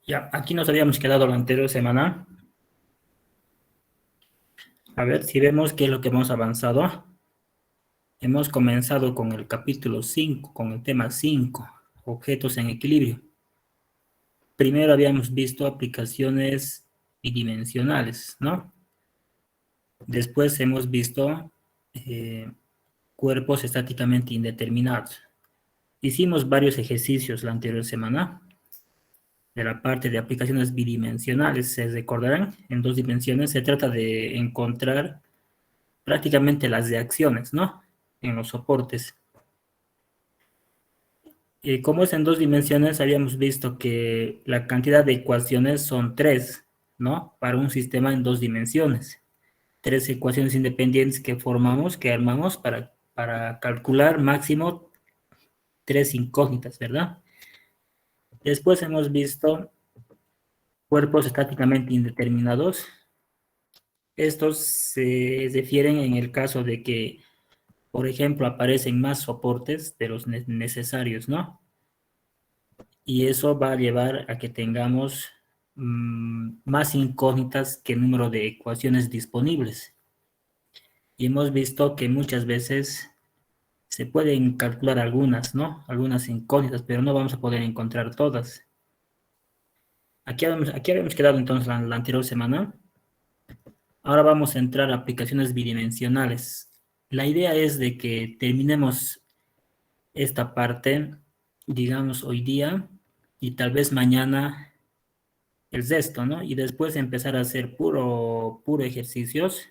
Ya, aquí nos habíamos quedado la anterior semana. A ver si vemos qué es lo que hemos avanzado. Hemos comenzado con el capítulo 5, con el tema 5, objetos en equilibrio. Primero habíamos visto aplicaciones bidimensionales, ¿no? Después hemos visto cuerpos estáticamente indeterminados. Hicimos varios ejercicios la anterior semana de la parte de aplicaciones bidimensionales. Se recordarán, en dos dimensiones se trata de encontrar prácticamente las reacciones, ¿no? En los soportes. Como es en dos dimensiones, habíamos visto que la cantidad de ecuaciones son tres, ¿no? Para un sistema en dos dimensiones. Tres ecuaciones independientes que formamos, que armamos para calcular máximo tres incógnitas, ¿verdad? Después hemos visto cuerpos estáticamente indeterminados. Estos se refieren en el caso de que, por ejemplo, aparecen más soportes de los necesarios, ¿no? Y eso va a llevar a que tengamos más incógnitas que número de ecuaciones disponibles. Y hemos visto que muchas veces se pueden calcular algunas, ¿no? Algunas incógnitas, pero no vamos a poder encontrar todas. Aquí habíamos quedado entonces la anterior semana. Ahora vamos a entrar a aplicaciones bidimensionales. La idea es de que terminemos esta parte, digamos, hoy día y tal vez mañana el resto, ¿no? Y después empezar a hacer puro ejercicios,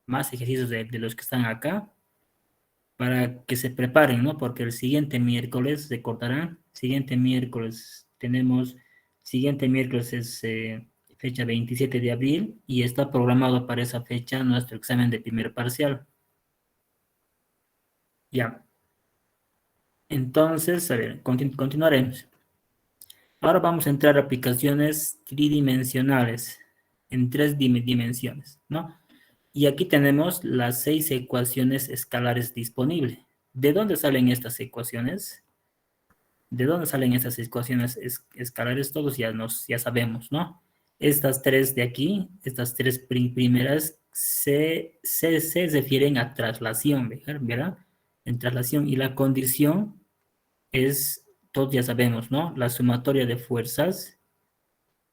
más ejercicios de los que están acá, para que se preparen, ¿no? Porque el siguiente miércoles, recordarán, siguiente miércoles es fecha 27 de abril y está programado para esa fecha nuestro examen de primer parcial. Ya. Entonces, a ver, continuaremos. Ahora vamos a entrar a aplicaciones tridimensionales, en tres dimensiones, ¿no? Y aquí tenemos las 6 ecuaciones escalares disponibles. ¿De dónde salen estas ecuaciones? ¿De dónde salen estas ecuaciones escalares? Todos ya sabemos, ¿no? Estas tres de aquí, estas tres primeras, se refieren a traslación, ¿verdad? En traslación. Y la condición es, todos ya sabemos, ¿no? La sumatoria de fuerzas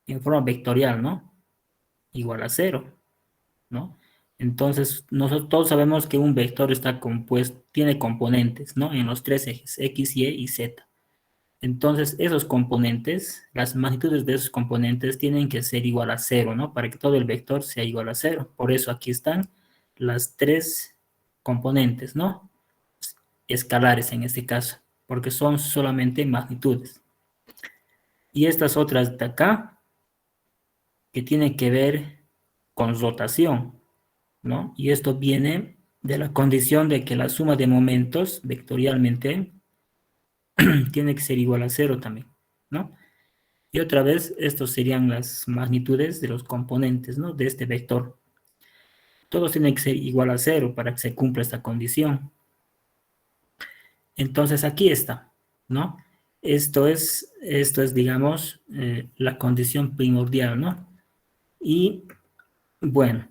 en forma vectorial, ¿no? Igual a cero, ¿no? Entonces, nosotros todos sabemos que un vector está compuesto, tiene componentes, ¿no? En los tres ejes, X, Y y Z. Entonces, esos componentes, las magnitudes de esos componentes tienen que ser igual a cero, ¿no? Para que todo el vector sea igual a cero. Por eso aquí están las tres componentes, ¿no? Escalares en este caso, porque son solamente magnitudes. Y estas otras de acá, que tienen que ver con rotación, ¿no? Y esto viene de la condición de que la suma de momentos vectorialmente tiene que ser igual a cero también, ¿no? Y otra vez, estos serían las magnitudes de los componentes, ¿no? De este vector. Todos tienen que ser igual a cero para que se cumpla esta condición. Entonces aquí está, ¿no? Digamos, la condición primordial, ¿no? Y bueno,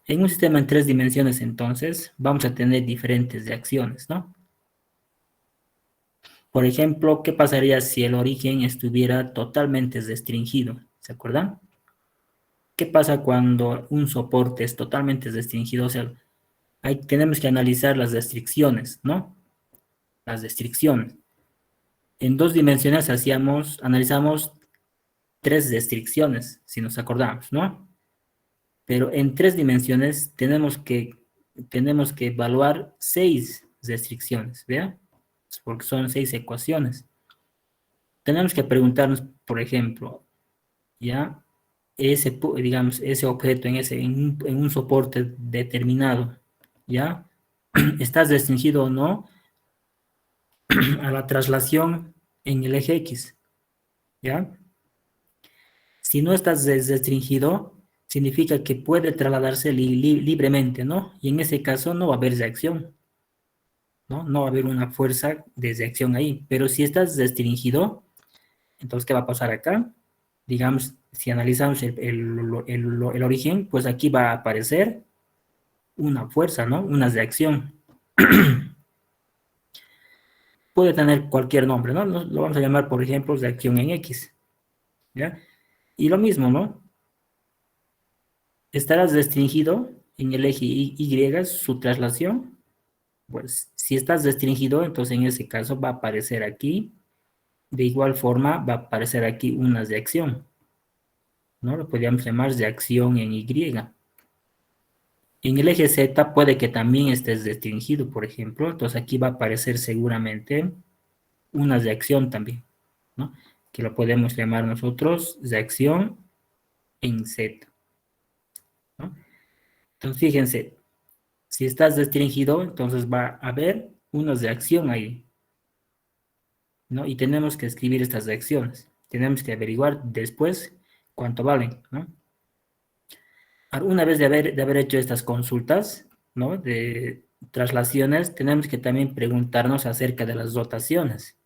en un sistema en tres dimensiones, entonces, vamos a tener diferentes reacciones, ¿no? Por ejemplo, ¿qué pasaría si el origen estuviera totalmente restringido? ¿Se acuerdan? ¿Qué pasa cuando un soporte es totalmente restringido? O sea, tenemos que analizar las restricciones, ¿no? Las restricciones. En dos dimensiones analizamos tres restricciones, si nos acordamos, ¿no? Pero en tres dimensiones tenemos que evaluar 6 restricciones, ¿vea? Porque son 6 ecuaciones. Tenemos que preguntarnos, por ejemplo, ¿ya? Digamos, ese objeto en un soporte determinado, ¿ya? ¿Está restringido o no a la traslación en el eje X? ¿Ya? Si no está restringido, significa que puede trasladarse libremente, ¿no? Y en ese caso no va a haber reacción, ¿no? No va a haber una fuerza de reacción ahí. Pero si está restringido, entonces, ¿qué va a pasar acá? digamos, si analizamos el origen, pues aquí va a aparecer una fuerza, ¿no? Unas de acción. Puede tener cualquier nombre, ¿no? Lo vamos a llamar, por ejemplo, de acción en X, ¿ya? Y lo mismo, ¿no? Estarás restringido en el eje Y, su traslación. Pues si estás restringido, entonces en ese caso va a aparecer aquí. De igual forma, va a aparecer aquí unas de acción, ¿no? Lo podríamos llamar de acción en Y. En el eje Z puede que también estés restringido, por ejemplo. Entonces aquí va a aparecer seguramente unas de acción también, ¿no? Que lo podemos llamar nosotros de acción en Z, ¿no? Entonces fíjense, si estás restringido, entonces va a haber unos de acción ahí, ¿no? Y tenemos que escribir estas reacciones. Tenemos que averiguar después cuánto valen, ¿no? Una vez de haber hecho estas consultas, ¿no? De traslaciones, tenemos que también preguntarnos acerca de las rotaciones.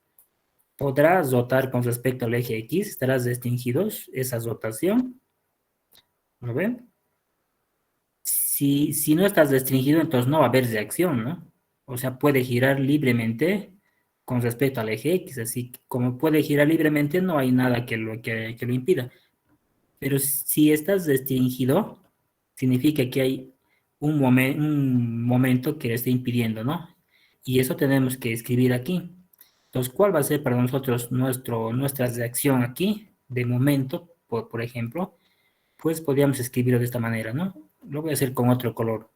¿Podrás rotar con respecto al eje X? ¿Estarás restringido esa rotación? ¿Lo ven? Si no estás restringido, entonces no va a haber reacción, ¿no? O sea, puede girar libremente con respecto al eje X, así que como puede girar libremente, no hay nada que lo impida. Pero si estás restringido, significa que hay un momento que le esté impidiendo, ¿no? Y eso tenemos que escribir aquí. Entonces, ¿cuál va a ser para nosotros nuestra reacción aquí, de momento, por ejemplo? Pues podríamos escribirlo de esta manera, ¿no? Lo voy a hacer con otro color,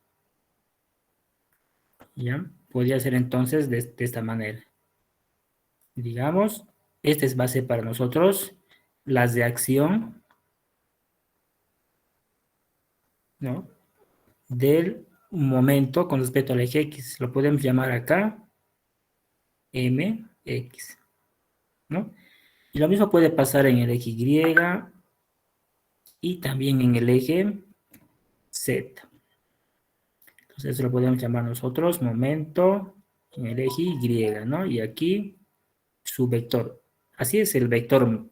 ¿ya? Podría ser entonces de esta manera. Digamos, este va a ser para nosotros la reacción, ¿no? Del momento con respecto al eje X. Lo podemos llamar acá MX, ¿no? Y lo mismo puede pasar en el eje Y y también en el eje Z. Entonces eso lo podemos llamar nosotros momento en el eje Y, ¿no? Y aquí su vector. Así es el vector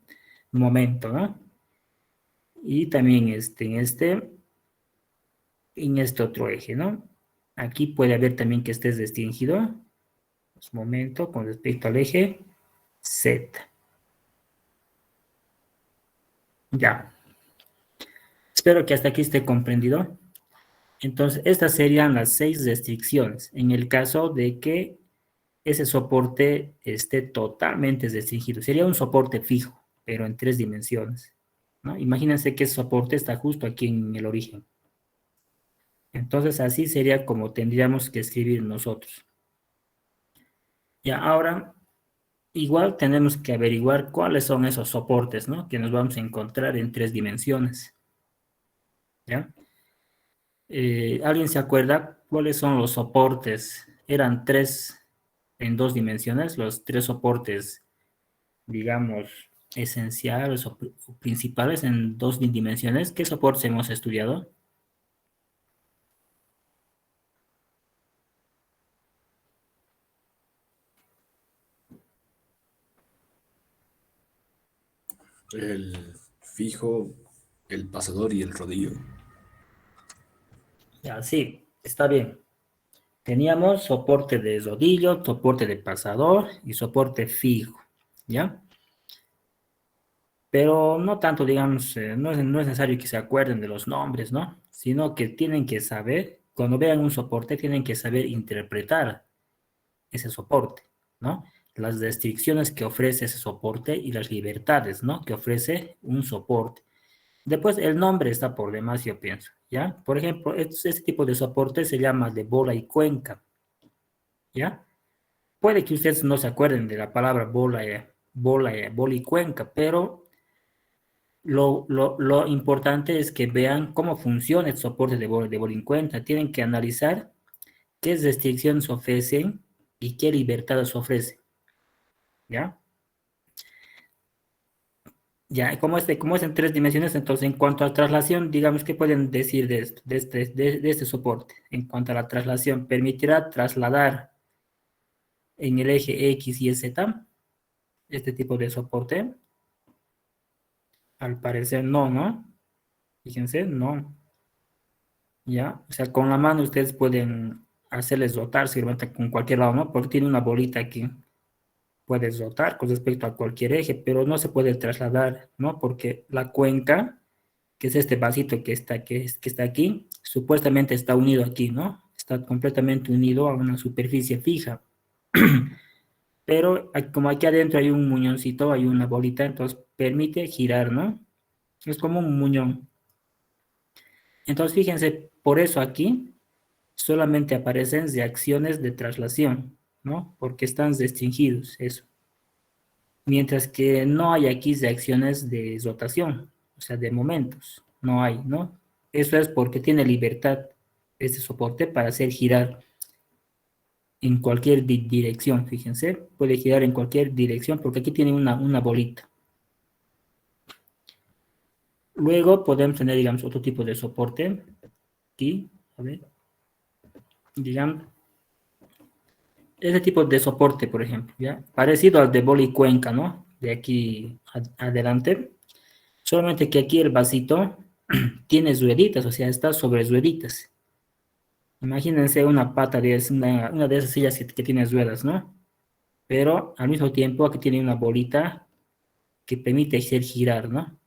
momento, ¿no? Y también en este otro eje, ¿no? Aquí puede haber también que esté restringido, momento con respecto al eje Z. Ya. Espero que hasta aquí esté comprendido. Entonces, estas serían las 6 restricciones en el caso de que ese soporte esté totalmente restringido. Sería un soporte fijo, pero en 3 dimensiones, ¿no? Imagínense que ese soporte está justo aquí en el origen. Entonces, así sería como tendríamos que escribir nosotros. Y ahora, igual tenemos que averiguar cuáles son esos soportes, ¿no? Que nos vamos a encontrar en 3 dimensiones, ¿ya? ¿Alguien se acuerda cuáles son los soportes? Eran 3 en 2 dimensiones, los 3 soportes, digamos, esenciales o principales en 2 dimensiones. ¿Qué soportes hemos estudiado? El fijo, el pasador y el rodillo. Ya, sí, está bien. Teníamos soporte de rodillo, soporte de pasador y soporte fijo, ¿ya? Pero no tanto, digamos, no es necesario que se acuerden de los nombres, ¿no? Sino que tienen que saber, cuando vean un soporte, tienen que saber interpretar ese soporte, ¿no? Las restricciones que ofrece ese soporte y las libertades, ¿no? Que ofrece un soporte. Después, el nombre está por demás, yo pienso, ¿ya? Por ejemplo, este tipo de soporte se llama de bola y cuenca, ¿ya? Puede que ustedes no se acuerden de la palabra bola y cuenca, pero lo importante es que vean cómo funciona el soporte de bola y cuenca. Tienen que analizar qué restricciones ofrecen y qué libertades ofrecen, ¿ya? Ya, como es en 3 dimensiones, entonces en cuanto a traslación, digamos, ¿qué pueden decir de esto, de este soporte? En cuanto a la traslación, permitirá trasladar en el eje X y Z este tipo de soporte. Al parecer no, ¿no? Fíjense, no. ¿Ya? O sea, con la mano ustedes pueden hacerles rotar sirvienta con cualquier lado, ¿no? Porque tiene una bolita aquí. Puedes rotar con respecto a cualquier eje, pero no se puede trasladar, ¿no? Porque la cuenca, que es este vasito que está aquí, supuestamente está unido aquí, ¿no? Está completamente unido a una superficie fija. Pero como aquí adentro hay un muñoncito, hay una bolita, entonces permite girar, ¿no? Es como un muñón. Entonces, fíjense, por eso aquí solamente aparecen reacciones de traslación, ¿no? Porque están restringidos, eso. Mientras que no hay aquí reacciones de rotación, o sea, de momentos, no hay, ¿no? Eso es porque tiene libertad este soporte para hacer girar en cualquier dirección, fíjense, puede girar en cualquier dirección porque aquí tiene una bolita. Luego podemos tener, digamos, otro tipo de soporte, aquí, a ver, digamos, ese tipo de soporte, por ejemplo, ¿ya? Parecido al de bola y cuenca, ¿no? De aquí adelante, solamente que aquí el vasito tiene rueditas, o sea, está sobre rueditas. Imagínense una pata de una de esas sillas que tiene ruedas, ¿no? Pero al mismo tiempo aquí tiene una bolita que permite hacer girar, ¿no?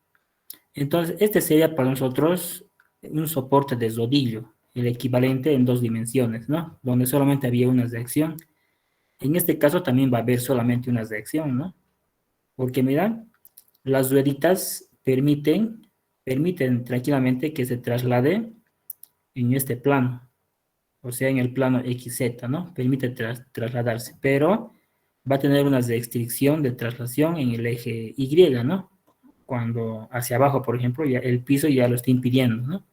Entonces, este sería para nosotros un soporte de rodillo, el equivalente en dos dimensiones, ¿no? Donde solamente había una reacción. En este caso también va a haber solamente una reacción, ¿no? Porque mira, las rueditas permiten tranquilamente que se traslade en este plano, o sea, en el plano XZ, ¿no? Permite trasladarse, pero va a tener una restricción de traslación en el eje Y, ¿no? Cuando hacia abajo, por ejemplo, ya el piso ya lo está impidiendo, ¿no?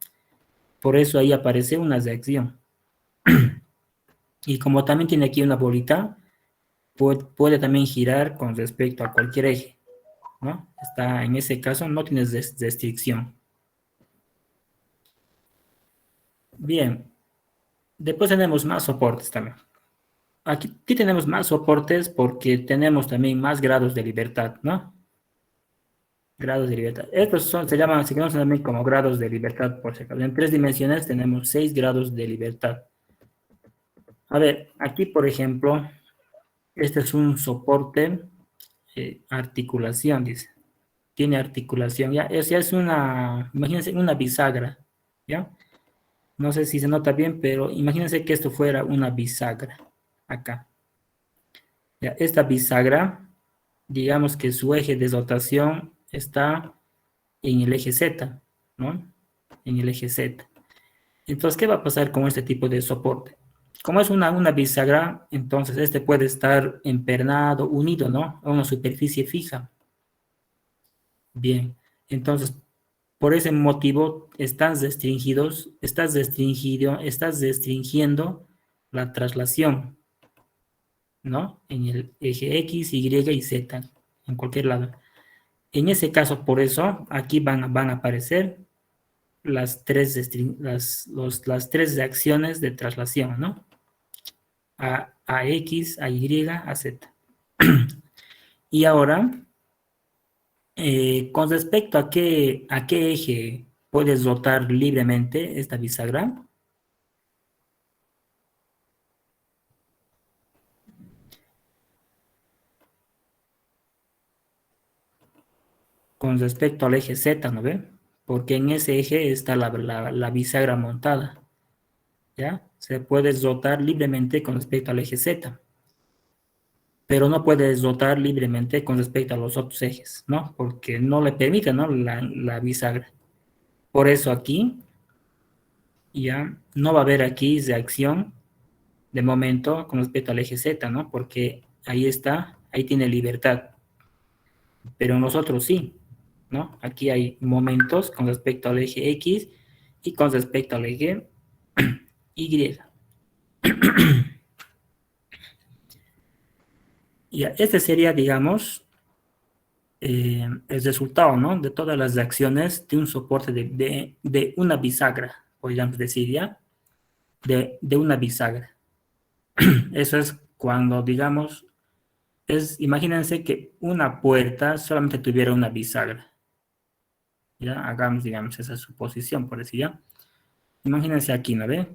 Por eso ahí aparece una reacción. Y como también tiene aquí una bolita, puede también girar con respecto a cualquier eje, ¿no? Está, en ese caso no tienes restricción. Bien, después tenemos más soportes también. Aquí tenemos más soportes porque tenemos también más grados de libertad, ¿no? Grados de libertad. Estos se conocen también como grados de libertad, por si acaso. En tres dimensiones tenemos 6 grados de libertad. A ver, aquí, por ejemplo, este es un soporte, articulación, dice. Tiene articulación, ya. Es una, imagínense, una bisagra, ¿ya? No sé si se nota bien, pero imagínense que esto fuera una bisagra, acá. Ya, esta bisagra, digamos que su eje de rotación está en el eje Z, ¿no? En el eje Z. Entonces, ¿qué va a pasar con este tipo de soporte? Como es una bisagra, entonces este puede estar empernado, unido, ¿no? A una superficie fija. Bien, entonces, por ese motivo, estás restringiendo la traslación, ¿no? En el eje X, Y y Z, en cualquier lado. En ese caso, por eso, aquí van a aparecer las tres reacciones de traslación, ¿no? A X, a Y, a Z. Y ahora, con respecto a qué eje puedes rotar libremente esta bisagra, con respecto al eje Z, ¿no ve? Porque en ese eje está la bisagra montada, ¿ya? Se puede rotar libremente con respecto al eje Z, pero no puedes rotar libremente con respecto a los otros ejes, ¿no? Porque no le permite, ¿no? La bisagra. Por eso aquí ya no va a haber aquí reacción de momento con respecto al eje Z, ¿no? Porque ahí está, ahí tiene libertad, pero nosotros sí, ¿no? Aquí hay momentos con respecto al eje X y con respecto al eje Y. Y este sería, digamos, el resultado, ¿no? De todas las reacciones de un soporte de una bisagra, podríamos decir, ¿ya? De una bisagra. Eso es cuando, digamos, imagínense que una puerta solamente tuviera una bisagra, Ya, hagamos, digamos, esa suposición, por decir, ya. Imagínense aquí, ¿no ve?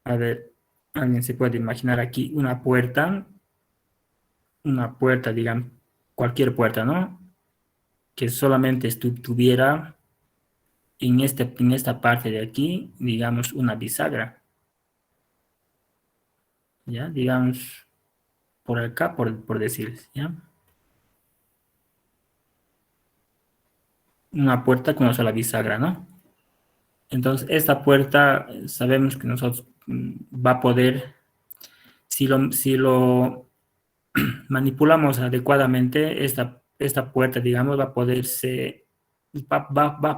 A ver, alguien se puede imaginar aquí una puerta, digamos, cualquier puerta, ¿no? Que solamente tuviera en esta parte de aquí, digamos, una bisagra, ¿ya? Digamos, por acá, por decirles, ¿ya? Una puerta con una sola bisagra, ¿no? Entonces, esta puerta sabemos que nosotros va a poder, si lo manipulamos adecuadamente, esta puerta, digamos, va a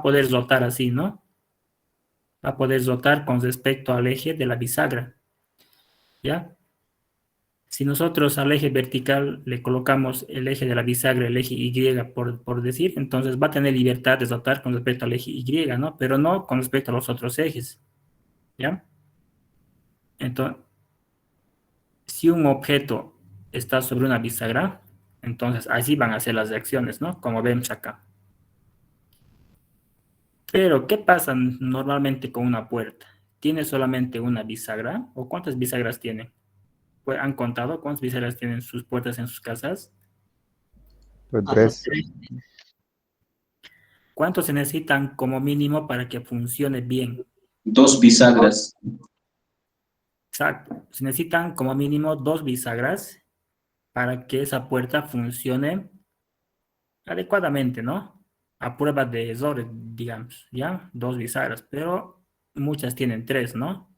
poder rotar así, ¿no? Va a poder rotar con respecto al eje de la bisagra, ¿ya? Si nosotros al eje vertical le colocamos el eje de la bisagra, el eje Y, por decir, entonces va a tener libertad de rotar con respecto al eje Y, ¿no? Pero no con respecto a los otros ejes, ¿ya? Entonces, si un objeto está sobre una bisagra, entonces así van a ser las reacciones, ¿no? Como vemos acá. Pero, ¿qué pasa normalmente con una puerta? ¿Tiene solamente una bisagra? ¿O cuántas bisagras tiene? Pues, ¿han contado cuántas bisagras tienen sus puertas en sus casas? Pues Ajá. tres. ¿Cuántos se necesitan como mínimo para que funcione bien? 2 bisagras. Exacto. Se necesitan como mínimo 2 bisagras para que esa puerta funcione adecuadamente, ¿no? A prueba de errores, digamos, ¿ya? 2 bisagras, pero muchas tienen 3, ¿no?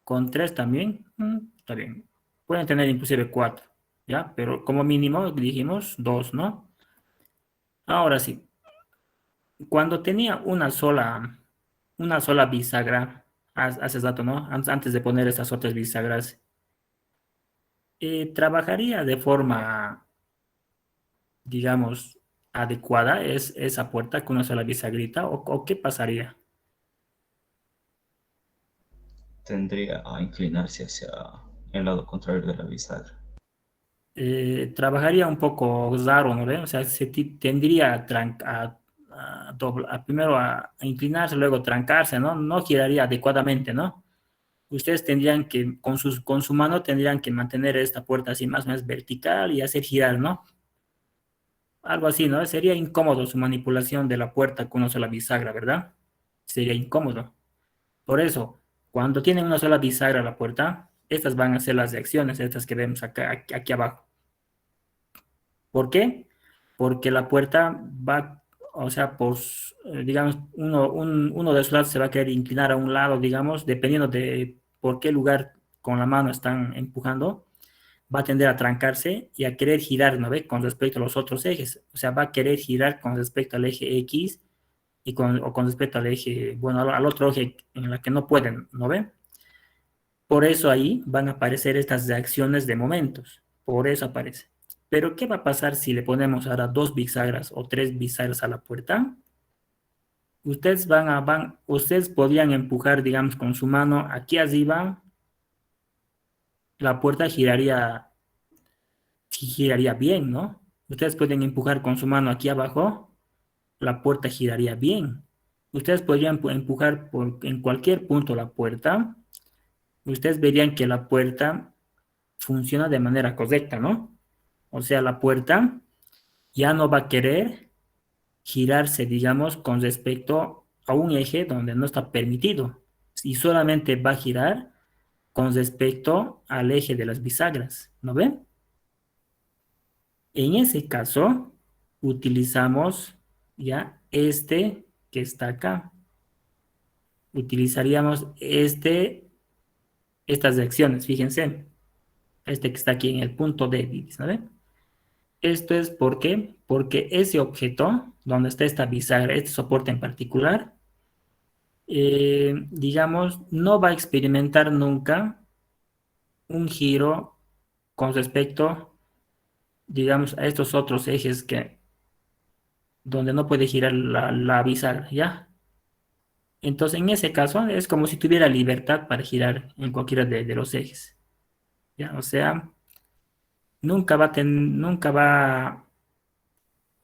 Con 3 también, está bien. Pueden tener inclusive 4, ¿ya? Pero como mínimo dijimos 2, ¿no? Ahora sí, cuando tenía una sola bisagra, hace rato, ¿no? Antes de poner estas otras bisagras, trabajaría de forma, digamos, adecuada esa puerta con una sola bisagrita, o qué pasaría. Tendría a inclinarse hacia el lado contrario de la bisagra. Trabajaría un poco raro, ¿no ve? O sea, tendría primero a inclinarse, luego trancarse, ¿no? No giraría adecuadamente, ¿no? Ustedes tendrían que, con su mano, tendrían que mantener esta puerta así más o menos vertical y hacer girar, ¿no? Algo así, ¿no? Sería incómodo su manipulación de la puerta con una sola bisagra, ¿verdad? Sería incómodo. Por eso, cuando tienen una sola bisagra la puerta, estas van a ser las reacciones, estas que vemos acá, aquí abajo. ¿Por qué? Porque la puerta va, o sea, digamos, uno de sus lados se va a querer inclinar a un lado, digamos, dependiendo de por qué lugar con la mano están empujando, va a tender a trancarse y a querer girar, ¿no ve? Con respecto a los otros ejes. O sea, va a querer girar con respecto al eje X o con respecto al eje, bueno, al otro eje en la que no pueden, ¿no ve? Por eso ahí van a aparecer estas reacciones de momentos. Por eso aparece. Pero, ¿qué va a pasar si le ponemos ahora 2 bisagras o 3 bisagras a la puerta? Ustedes podrían empujar, digamos, con su mano aquí arriba, la puerta giraría bien, ¿no? Ustedes pueden empujar con su mano aquí abajo, la puerta giraría bien. Ustedes podrían empujar en cualquier punto la puerta. Ustedes verían que la puerta funciona de manera correcta, ¿no? O sea, la puerta ya no va a querer girarse, digamos, con respecto a un eje donde no está permitido. Y solamente va a girar con respecto al eje de las bisagras, ¿no ven? En ese caso, utilizamos ya este que está acá. Utilizaríamos estas reacciones, fíjense. Este que está aquí en el punto D, ¿no ven? Esto es ¿por qué? Porque ese objeto, donde está esta bisagra, este soporte en particular, digamos, no va a experimentar nunca un giro con respecto, digamos, a estos otros ejes donde no puede girar la bisagra, ¿ya? Entonces, en ese caso, es como si tuviera libertad para girar en cualquiera de los ejes, ¿ya? O sea, nunca va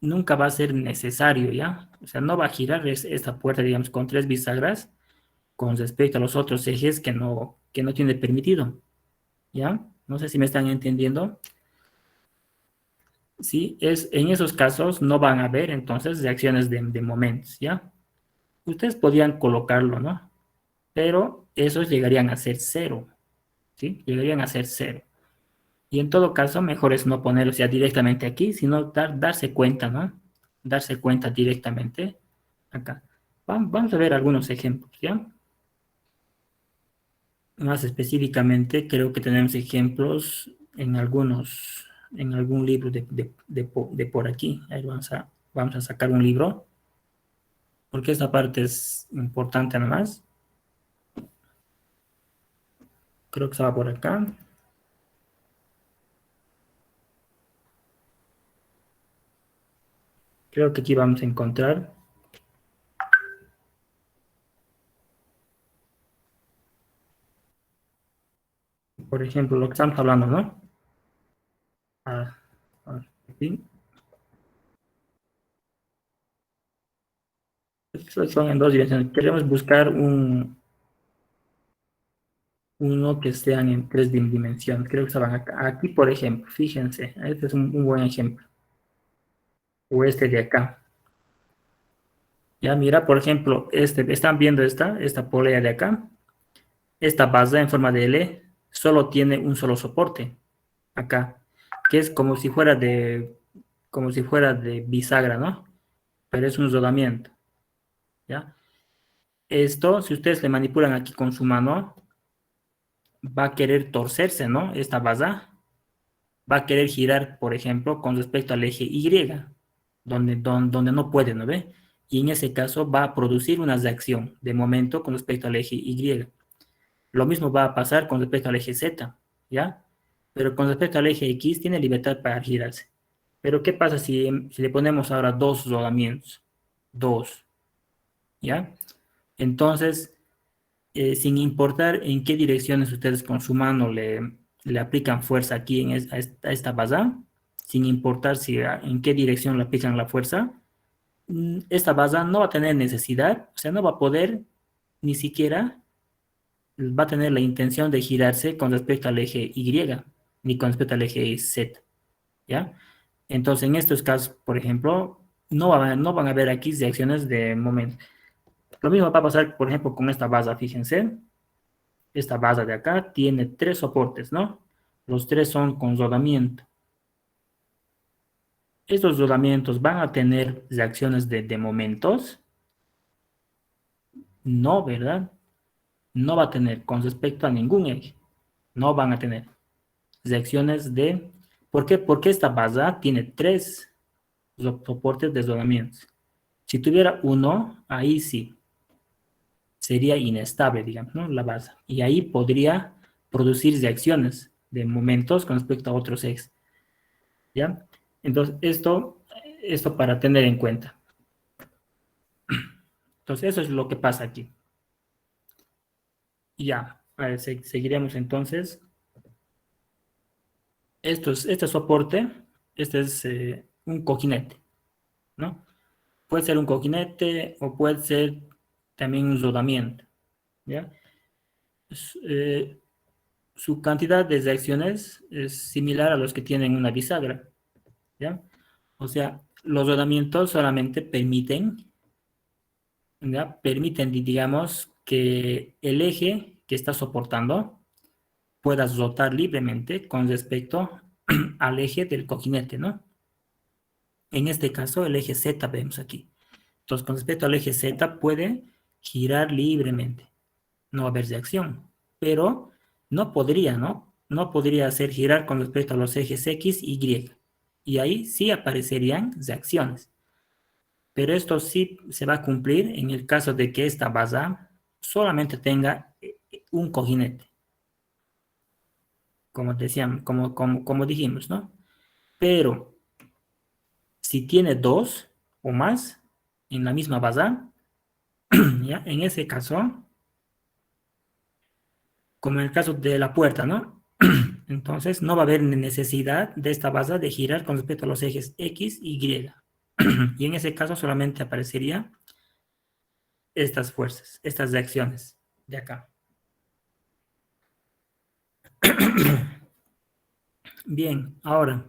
nunca va a ser necesario, ¿ya? O sea, no va a girar esta puerta, digamos, con 3 bisagras con respecto a los otros ejes que no tiene permitido, ¿ya? No sé si me están entendiendo. Sí, en esos casos no van a haber entonces reacciones de momentos, ¿ya? Ustedes podrían colocarlo, ¿no? Pero esos llegarían a ser cero, ¿sí? Llegarían a ser cero. Y en todo caso, mejor es no ponerlo ya directamente aquí, sino darse cuenta, ¿no? Darse cuenta directamente acá. Vamos a ver algunos ejemplos, ¿ya? Más específicamente, creo que tenemos ejemplos en en algún libro de por aquí. Ahí vamos a sacar un libro, porque esta parte es importante además. Creo que estaba por acá. Creo que aquí vamos a encontrar. Por ejemplo, lo que estamos hablando, ¿no? Aquí. Estos son en dos dimensiones. Queremos buscar uno que sean en 3 dimensiones. Creo que estaban acá. Aquí, por ejemplo, fíjense, este es un buen ejemplo. O este de acá. Ya, mira, por ejemplo, ¿están viendo esta polea de acá? Esta base en forma de L solo tiene un solo soporte, acá, que es como si fuera de bisagra, ¿no? Pero es un rodamiento, ¿ya? Esto, si ustedes le manipulan aquí con su mano, va a querer torcerse, ¿no? Esta base va a querer girar, por ejemplo, con respecto al eje Y, donde no puede, ¿no ve? Y en ese caso va a producir una reacción de momento con respecto al eje Y. Lo mismo va a pasar con respecto al eje Z, ¿ya? Pero con respecto al eje X tiene libertad para girarse. Pero ¿qué pasa si le ponemos ahora dos rodamientos? Dos, ¿ya? Entonces, sin importar en qué direcciones ustedes con su mano le aplican fuerza aquí a esta base, sin importar en qué dirección le aplican la fuerza, esta base no va a tener necesidad, o sea, no va a poder ni siquiera va a tener la intención de girarse con respecto al eje Y, ni con respecto al eje Z, ¿ya? Entonces, en estos casos, por ejemplo, no van a haber aquí reacciones de momento. Lo mismo va a pasar, por ejemplo, con esta base, fíjense. Esta base de acá tiene 3 soportes, ¿no? Los 3 son con rodamiento. Estos rodamientos van a tener reacciones de momentos. No, ¿verdad? No va a tener con respecto a ningún eje. No van a tener reacciones de... ¿Por qué? Porque esta base tiene 3 soportes de rodamientos. Si tuviera uno, ahí sí. Sería inestable, digamos, ¿no? La base. Y ahí podría producir reacciones de momentos con respecto a otros ejes. ¿Ya? Entonces, esto para tener en cuenta. Entonces, eso es lo que pasa aquí. Ya, a ver, seguiremos entonces. Este soporte, este es un cojinete, ¿no? Puede ser un cojinete o puede ser también un rodamiento, ¿ya? Su cantidad de reacciones es similar a los que tienen una bisagra, ¿ya? O sea, los rodamientos solamente permiten, ¿ya? Permiten, digamos, que el eje que está soportando pueda rotar libremente con respecto al eje del cojinete, ¿no? En este caso, el eje Z vemos aquí. Entonces, con respecto al eje Z puede girar libremente. No va a haber reacción, pero no podría, ¿no? No podría hacer girar con respecto a los ejes X y Y. Y ahí sí aparecerían reacciones. Pero esto sí se va a cumplir en el caso de que esta base solamente tenga un cojinete. Como decíamos, como dijimos, ¿no? Pero si tiene 2 o más en la misma base, ¿ya? En ese caso, como en el caso de la puerta, ¿no? Entonces no va a haber necesidad de esta base de girar con respecto a los ejes X y Y. Y en ese caso solamente aparecería estas fuerzas, estas reacciones de acá. Bien, ahora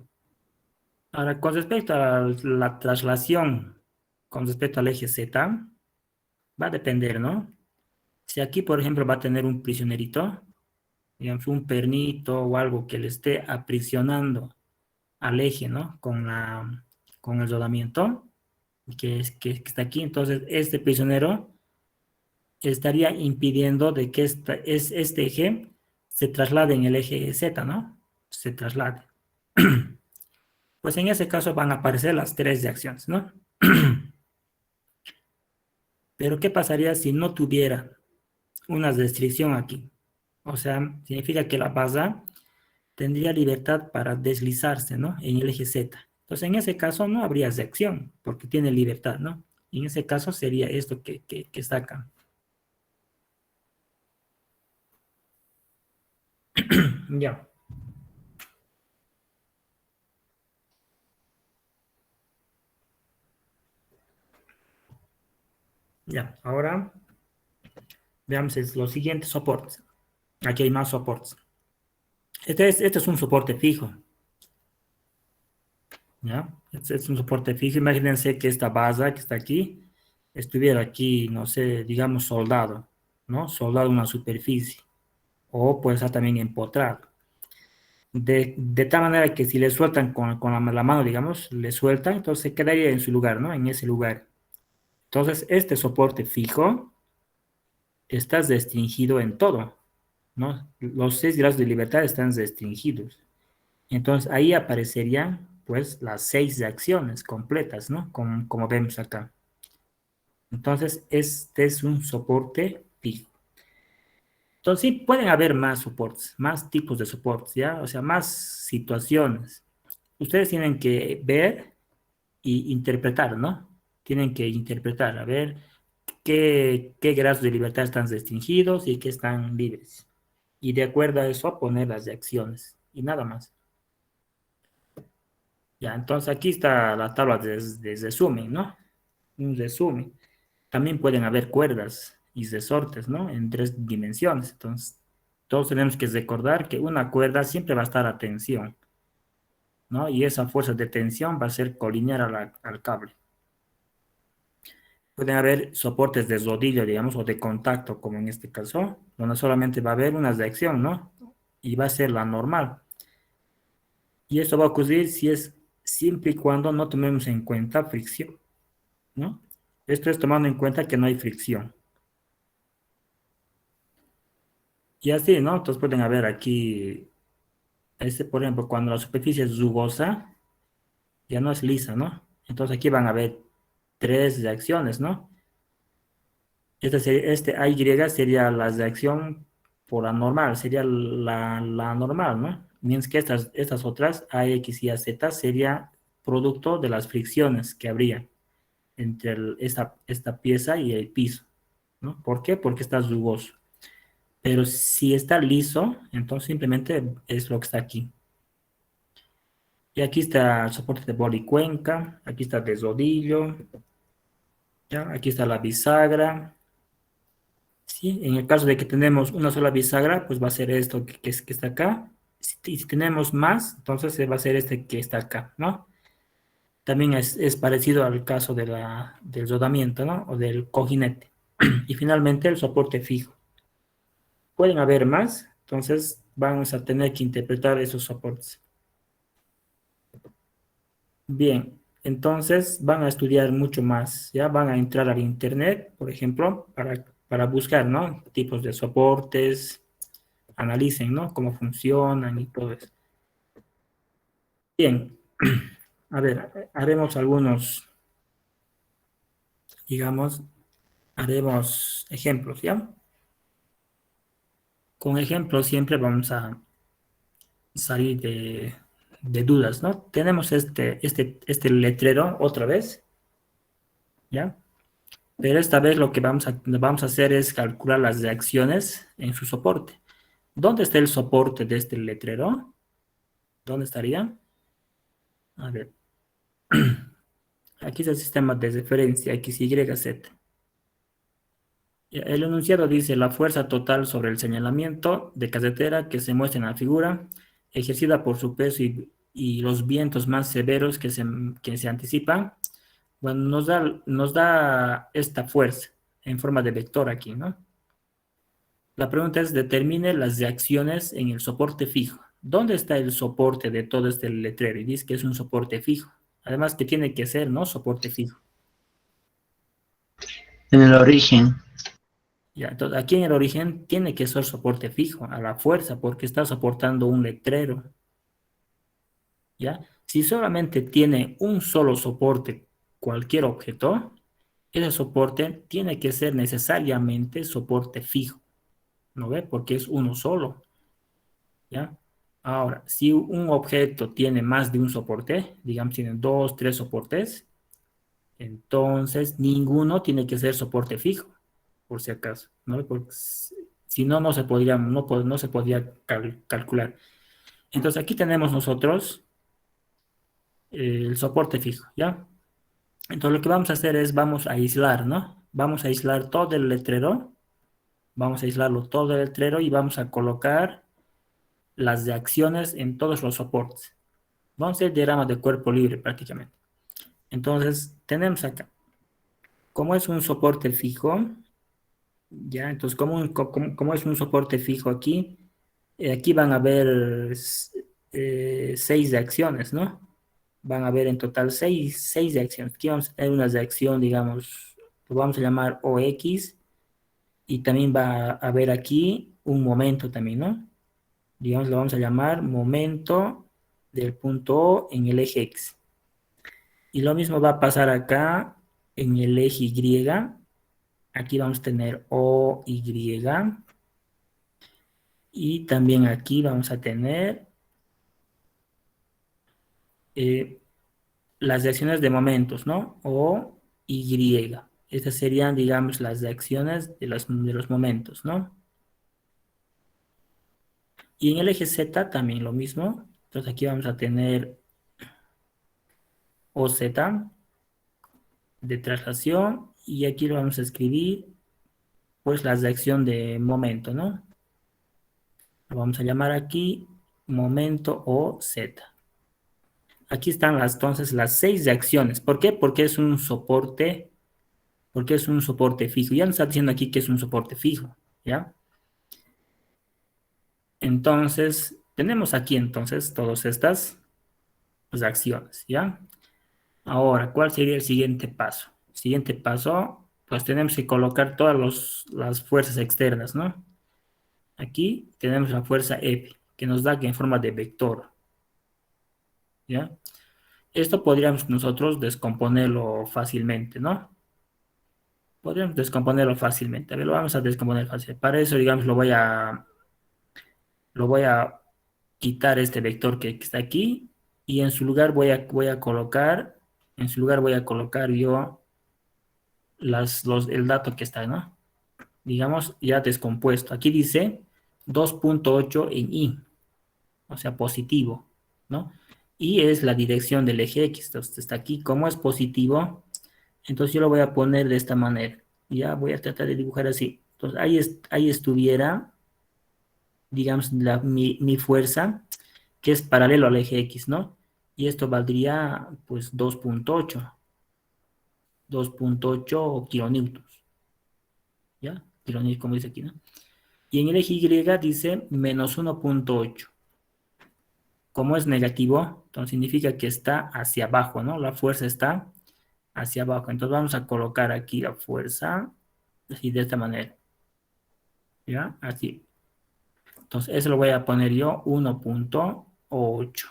con respecto a la traslación con respecto al eje Z, va a depender, ¿no? Si aquí, por ejemplo, va a tener un prisionerito, digamos, un pernito o algo que le esté aprisionando al eje, ¿no? Con el rodamiento, que está aquí. Entonces, este prisionero estaría impidiendo de que este eje se traslade en el eje Z, ¿no? Se traslade. Pues en ese caso van a aparecer las tres reacciones, ¿no? Pero ¿qué pasaría si no tuviera una restricción aquí? O sea, significa que la base tendría libertad para deslizarse, ¿no? En el eje Z. Entonces, en ese caso no habría reacción, porque tiene libertad, ¿no? Y en ese caso sería esto que está acá. Ya. Ya, ahora veamos los siguientes soportes. Aquí hay más soportes. Este es un soporte fijo. ¿Ya? Este es un soporte fijo. Imagínense que esta base que está aquí estuviera aquí, no sé, digamos soldado, ¿no? Soldado en una superficie. O puede estar también empotrado. De tal manera que si le sueltan con la mano, digamos, le sueltan, entonces se quedaría en su lugar, ¿no? En ese lugar. Entonces, este soporte fijo está restringido en todo, ¿no? Los 6 grados de libertad están restringidos. Entonces, ahí aparecerían, pues, las 6 reacciones completas, ¿no? Como vemos acá. Entonces, este es un soporte fijo. Entonces, sí, pueden haber más soportes, más tipos de soportes, ¿ya? O sea, más situaciones. Ustedes tienen que ver y interpretar, ¿no? Tienen que interpretar, a ver qué grados de libertad están restringidos y qué están libres. Y de acuerdo a eso, poner las reacciones y nada más. Ya, entonces aquí está la tabla de resumen, ¿no? Un resumen. También pueden haber cuerdas y resortes, ¿no? En 3 dimensiones. Entonces, todos tenemos que recordar que una cuerda siempre va a estar a tensión, ¿no? Y esa fuerza de tensión va a ser colinear al cable. Pueden haber soportes de rodillo, digamos, o de contacto, como en este caso, donde solamente va a haber una reacción, ¿no? Y va a ser la normal. Y esto va a ocurrir siempre y cuando no tomemos en cuenta fricción, ¿no? Esto es tomando en cuenta que no hay fricción. Y así, ¿no? Entonces pueden haber aquí, por ejemplo, cuando la superficie es rugosa, ya no es lisa, ¿no? Entonces aquí van a haber 3 reacciones, ¿no? Este AY sería la reacción por anormal, sería la normal, ¿no? Mientras que estas otras, AX y AZ, sería producto de las fricciones que habría entre esta pieza y el piso, ¿no? ¿Por qué? Porque está rugoso. Pero si está liso, entonces simplemente es lo que está aquí. Y aquí está el soporte de bola y cuenca, aquí está el rodillo, ¿ya? Aquí está la bisagra. Sí, en el caso de que tenemos una sola bisagra, pues va a ser esto que está acá. Si tenemos más, entonces va a ser este que está acá, ¿no? También es parecido al caso del rodamiento, ¿no? O del cojinete. Y finalmente el soporte fijo. Pueden haber más, entonces vamos a tener que interpretar esos soportes. Bien, entonces van a estudiar mucho más, ya van a entrar al internet, por ejemplo, para buscar, ¿no? Tipos de soportes, analicen, ¿no? Cómo funcionan y todo eso. Bien, a ver, haremos algunos, digamos, haremos ejemplos, ¿ya? Con ejemplos siempre vamos a salir de dudas, ¿no? Tenemos este letrero otra vez, ¿ya? Pero esta vez lo que vamos a hacer es calcular las reacciones en su soporte. ¿Dónde está el soporte de este letrero? ¿Dónde estaría? A ver. Aquí es el sistema de referencia, X, Y, Z. El enunciado dice la fuerza total sobre el señalamiento de carretera que se muestra en la figura, ejercida por su peso y los vientos más severos que se anticipan, bueno, nos da esta fuerza en forma de vector aquí, ¿no? La pregunta es, determine las reacciones en el soporte fijo. ¿Dónde está el soporte de todo este letrero? Y dice que es un soporte fijo. Además que tiene que ser, ¿no? Soporte fijo. En el origen. Ya, entonces aquí en el origen tiene que ser soporte fijo, a la fuerza, porque está soportando un letrero. ¿Ya? Si solamente tiene un solo soporte, cualquier objeto, ese soporte tiene que ser necesariamente soporte fijo. ¿No ve? Porque es uno solo. ¿Ya? Ahora, si un objeto tiene más de un soporte, digamos, tiene 2, 3 soportes, entonces ninguno tiene que ser soporte fijo, por si acaso, ¿no? Porque si no, no se podría, no se podría calcular. Entonces aquí tenemos nosotros el soporte fijo, ¿ya? Entonces lo que vamos a hacer es, vamos a aislar, ¿no? Vamos a aislar todo el letrero, vamos a aislarlo todo el letrero y vamos a colocar las reacciones en todos los soportes. Vamos a hacer diagramas de cuerpo libre prácticamente. Entonces, tenemos acá, como es un soporte fijo, ya, entonces, como es un soporte fijo aquí, aquí van a haber 6 reacciones, ¿no? Van a haber en total 6 reacciones. Aquí vamos a tener una reacción, digamos, lo vamos a llamar OX, y también va a haber aquí un momento también, ¿no? Digamos, lo vamos a llamar momento del punto O en el eje X. Y lo mismo va a pasar acá en el eje Y. Aquí vamos a tener OY. Y también aquí vamos a tener las reacciones de momentos, ¿no? O Y. Estas serían, digamos, las reacciones de los momentos, ¿no? Y en el eje Z también lo mismo. Entonces aquí vamos a tener OZ de traslación y aquí lo vamos a escribir, pues, la reacción de momento, ¿no? Lo vamos a llamar aquí momento OZ. Aquí están entonces las 6 reacciones. ¿Por qué? Porque es un soporte fijo. Ya nos está diciendo aquí que es un soporte fijo, ¿ya? Entonces, tenemos aquí entonces todas estas reacciones, ¿ya? Ahora, ¿cuál sería el siguiente paso? El siguiente paso, pues tenemos que colocar todas las fuerzas externas, ¿no? Aquí tenemos la fuerza F, que nos da que en forma de vector, ¿ya? Esto podríamos nosotros descomponerlo fácilmente, ¿no? Podríamos descomponerlo fácilmente. A ver, lo vamos a descomponer fácil. Para eso, digamos, lo voy a quitar este vector que está aquí y en su lugar voy a colocar yo el dato que está, ¿no? Digamos, ya descompuesto. Aquí dice 2.8 en Y, o sea, positivo, ¿no? Y es la dirección del eje X. Entonces está aquí. Como es positivo, entonces yo lo voy a poner de esta manera. Ya voy a tratar de dibujar así. Entonces ahí estuviera, digamos, mi fuerza, que es paralelo al eje X, ¿no? Y esto valdría, pues, 2.8 kilonewtons. ¿Ya? Kilonewtons, como dice aquí, ¿no? Y en el eje Y dice menos 1.8. Como es negativo, entonces significa que está hacia abajo, ¿no? La fuerza está hacia abajo. Entonces vamos a colocar aquí la fuerza, así de esta manera. ¿Ya? Así. Entonces eso lo voy a poner yo 1.8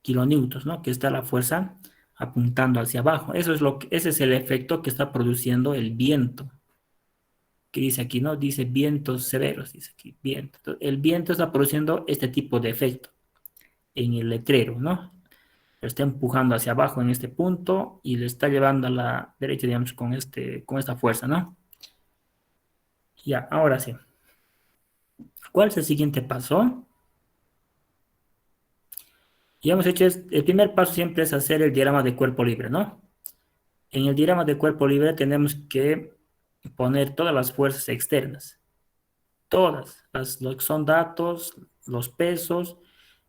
kilonewtons, ¿no? Que está la fuerza apuntando hacia abajo. Ese es el efecto que está produciendo el viento. Que dice aquí, ¿no? Dice vientos severos, dice aquí, viento. Entonces, el viento está produciendo este tipo de efecto en el letrero, ¿no? Lo está empujando hacia abajo en este punto y le está llevando a la derecha, digamos, con esta fuerza, ¿no? Ya, ahora sí. ¿Cuál es el siguiente paso? Ya hemos hecho, el primer paso siempre es hacer el diagrama de cuerpo libre, ¿no? En el diagrama de cuerpo libre tenemos que poner todas las fuerzas externas. Todas, lo que son datos, los pesos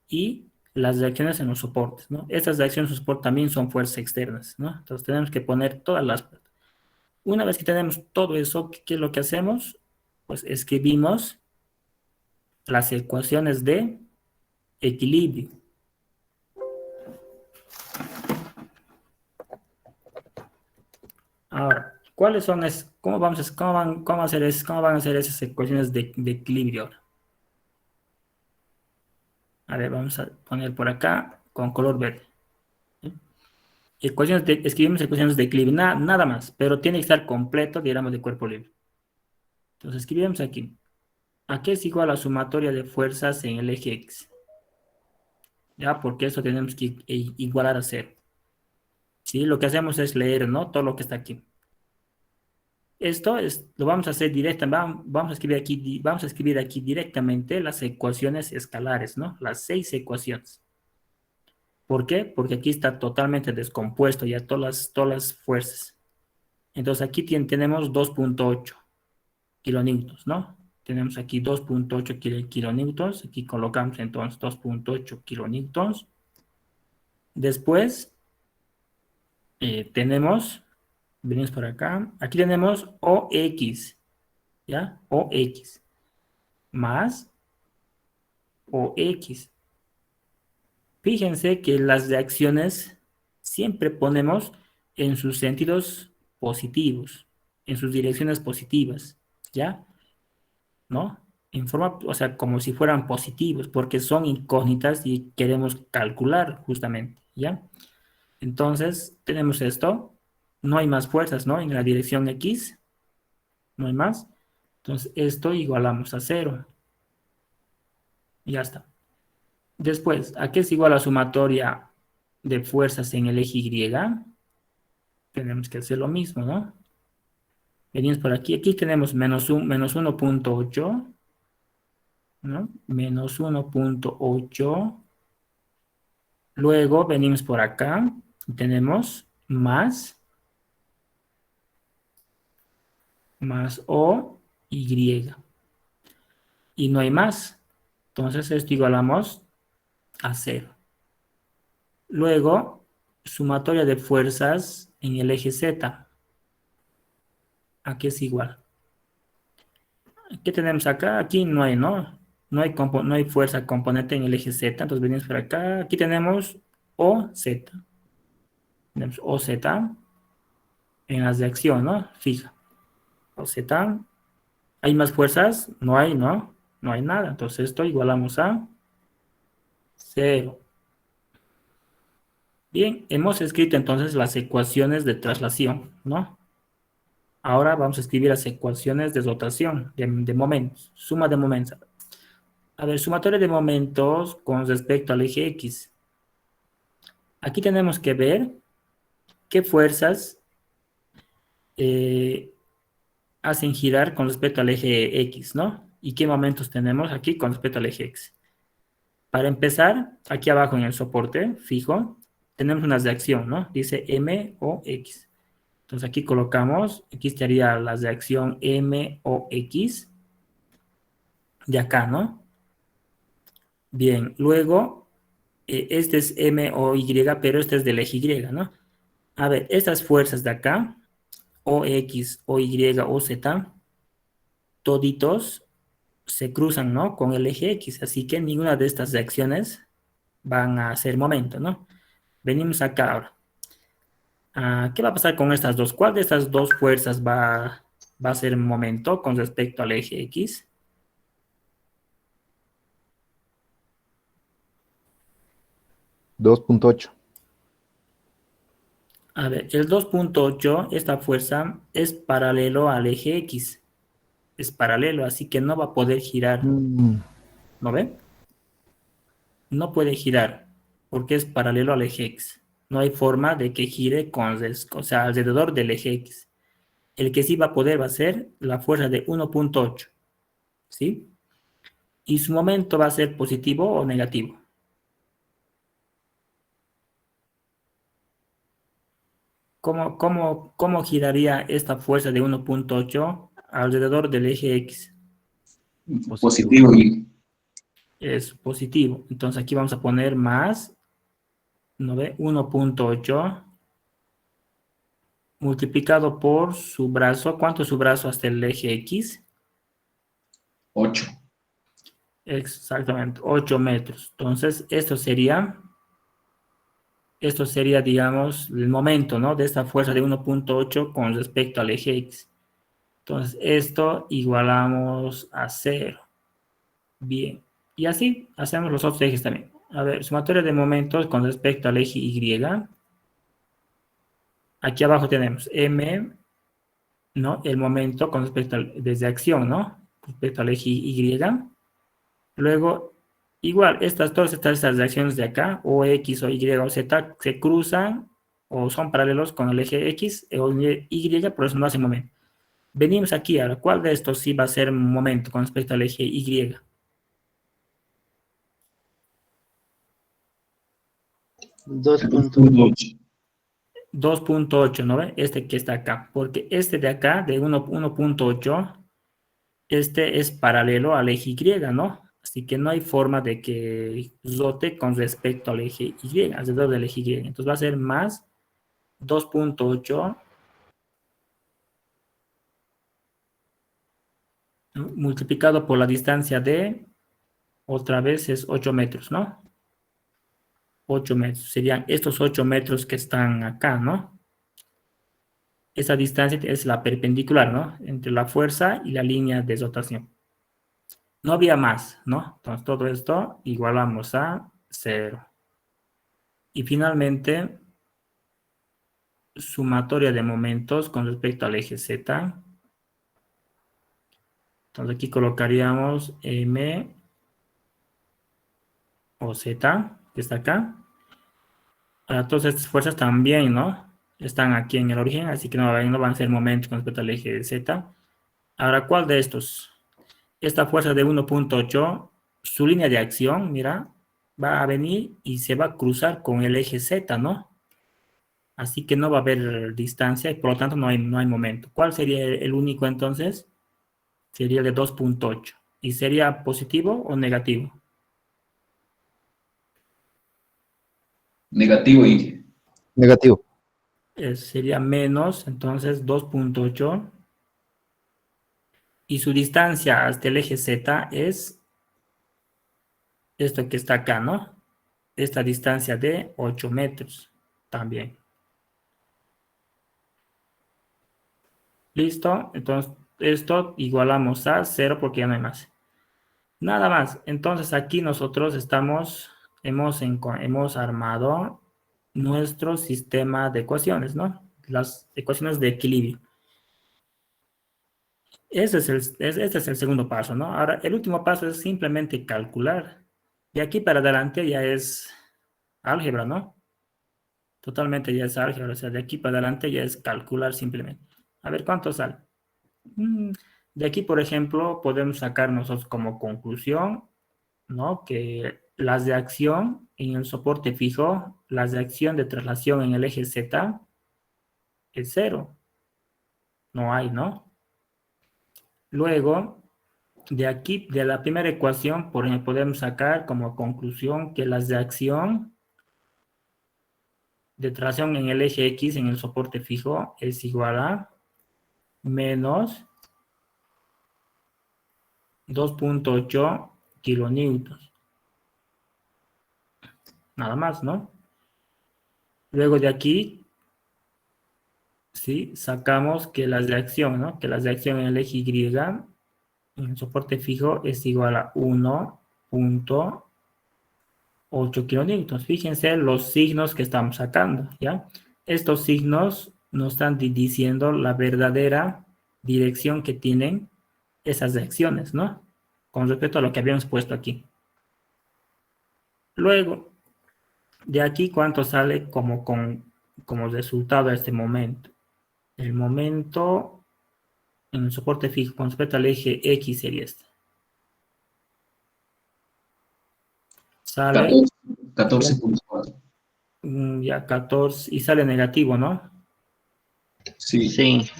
y las reacciones en los soportes, ¿no? Estas reacciones en los soportes también son fuerzas externas, ¿no? Entonces tenemos que poner todas las... Una vez que tenemos todo eso, ¿qué es lo que hacemos? Pues escribimos las ecuaciones de equilibrio. Ahora, ¿cuáles son cómo van a hacer esas ecuaciones de equilibrio ahora? A ver, vamos a poner por acá con color verde. ¿Sí? Escribimos ecuaciones de equilibrio, nada más, pero tiene que estar completo diagrama de cuerpo libre. Entonces escribimos aquí. ¿A qué es igual la sumatoria de fuerzas en el eje X? Ya, porque eso tenemos que igualar a cero. ¿Sí? Lo que hacemos es leer, ¿no? Todo lo que está aquí. Esto lo vamos a hacer vamos a escribir aquí directamente las ecuaciones escalares, ¿no? Las 6 ecuaciones. ¿Por qué? Porque aquí está totalmente descompuesto ya todas las fuerzas. Entonces aquí tenemos 2.8 kilonewtons, ¿no? Tenemos aquí 2.8 kilonewtons. Aquí colocamos entonces 2.8 kilonewtons. Después venimos por acá. Aquí tenemos OX, ¿ya? OX más OX. Fíjense que las reacciones siempre ponemos en sus sentidos positivos, en sus direcciones positivas, ¿ya? ¿No? En forma, o sea, como si fueran positivos, porque son incógnitas y queremos calcular justamente, ¿ya? Entonces, tenemos esto, no hay más fuerzas, ¿no? En la dirección X, no hay más. Entonces, esto igualamos a 0. Ya está. Después, ¿a qué es igual la sumatoria de fuerzas en el eje Y? Tenemos que hacer lo mismo, ¿no? Venimos por aquí. Aquí tenemos menos 1.8, ¿no? Menos 1.8. Luego venimos por acá y tenemos más O, Y. Y no hay más. Entonces esto igualamos a 0. Luego, sumatoria de fuerzas en el eje Z. Aquí es igual. ¿Qué tenemos acá? Aquí no hay, ¿no? No hay fuerza componente en el eje Z. Entonces venimos por acá. Aquí tenemos OZ. Tenemos OZ en las de acción, ¿no? Fija. OZ. ¿Hay más fuerzas? No hay, ¿no? No hay nada. Entonces esto igualamos a 0. Bien, hemos escrito entonces las ecuaciones de traslación, ¿no? Ahora vamos a escribir las ecuaciones de rotación, de momentos, suma de momentos. A ver, sumatoria de momentos con respecto al eje X. Aquí tenemos que ver qué fuerzas hacen girar con respecto al eje X, ¿no? Y qué momentos tenemos aquí con respecto al eje X. Para empezar, aquí abajo en el soporte fijo, tenemos una reacción, ¿no? Dice M o X. Entonces aquí colocamos, aquí estaría la reacción M o X de acá, ¿no? Bien, luego, este es M o Y, pero este es del eje Y, ¿no? A ver, estas fuerzas de acá, o X, o Y, o Z, toditos se cruzan, ¿no? Con el eje X, así que ninguna de estas reacciones van a ser momento, ¿no? Venimos acá ahora. ¿Qué va a pasar con estas dos? ¿Cuál de estas dos fuerzas va a ser momento con respecto al eje X? $2.8. A ver, el 2.8, esta fuerza es paralelo al eje X. Es paralelo, así que no va a poder girar. ¿No ven? No puede girar porque es paralelo al eje X. No hay forma de que gire o sea, alrededor del eje X. El que sí va a poder va a ser la fuerza de 1.8. ¿Sí? Y su momento va a ser positivo o negativo. ¿Cómo giraría esta fuerza de 1.8 alrededor del eje X? Positivo, Inge. Es positivo. Entonces aquí vamos a poner más, ¿no ve? 1.8 multiplicado por su brazo. ¿Cuánto es su brazo hasta el eje X? 8. Exactamente, 8 metros. Entonces, esto sería, digamos, el momento, ¿no? De esta fuerza de 1.8 con respecto al eje X. Entonces, esto igualamos a 0. Bien. Y así hacemos los otros ejes también. A ver, sumatoria de momentos con respecto al eje Y. Aquí abajo tenemos M, ¿no? El momento con respecto desde acción, ¿no? Respecto al eje Y. Luego, igual, todas estas reacciones de acá, o X o Y o Z, se cruzan o son paralelos con el eje X o Y, por eso no hace momento. Venimos aquí ahora, ¿cuál de estos sí va a ser momento con respecto al eje Y? 2.8. 2.8, ¿no ve? Este que está acá, porque este de acá, de 1.8, este es paralelo al eje Y, ¿no? Así que no hay forma de que rote con respecto al eje Y, alrededor del eje Y. Entonces va a ser más 2.8 multiplicado por la distancia de, otra vez es 8 metros, ¿no? 8 metros, serían estos 8 metros que están acá, ¿no? Esa distancia es la perpendicular, ¿no? Entre la fuerza y la línea de rotación. No había más, ¿no? Entonces todo esto igualamos a 0. Y finalmente, sumatoria de momentos con respecto al eje Z. Entonces aquí colocaríamos M o Z, que está acá. Ahora, todas estas fuerzas también, ¿no? Están aquí en el origen, así que no van a ser momentos con respecto al eje Z. Ahora, ¿cuál de estos? Esta fuerza de 1.8, su línea de acción, mira, va a venir y se va a cruzar con el eje Z, ¿no? Así que no va a haber distancia y por lo tanto no hay momento. ¿Cuál sería el único entonces? Sería el de 2.8. ¿Y sería positivo o negativo? Negativo, Inge. Negativo. Sería menos, entonces 2.8. Y su distancia hasta el eje Z es esto que está acá, ¿no? Esta distancia de 8 metros también. ¿Listo? Entonces, esto igualamos a 0 porque ya no hay más. Nada más. Entonces, aquí nosotros hemos armado nuestro sistema de ecuaciones, ¿no? Las ecuaciones de equilibrio. Este es el segundo paso, ¿no? Ahora, el último paso es simplemente calcular. De aquí para adelante ya es álgebra, ¿no? Totalmente ya es álgebra. O sea, de aquí para adelante ya es calcular simplemente. A ver, ¿cuánto sale? De aquí, por ejemplo, podemos sacar nosotros como conclusión, ¿no? Que las de acción en el soporte fijo, las de acción de traslación en el eje Z es 0. No hay, ¿no? Luego, de aquí, de la primera ecuación, por ejemplo, podemos sacar como conclusión que las de acción de traslación en el eje X en el soporte fijo es igual a menos 2.8 kilonewtons. Nada más, ¿no? Luego de aquí, ¿sí? Sacamos que las de acción, ¿no? Que las de acción en el eje Y, en el soporte fijo, es igual a 1.8 kilonewtons. Fíjense los signos que estamos sacando, ¿ya? Estos signos nos están diciendo la verdadera dirección que tienen esas reacciones, ¿no? Con respecto a lo que habíamos puesto aquí. Luego, de aquí, ¿cuánto sale como resultado de este momento? El momento en el soporte fijo con respecto al eje X sería este. Sale 14.4. ya 14 y sale negativo, ¿no? Sí. Sí.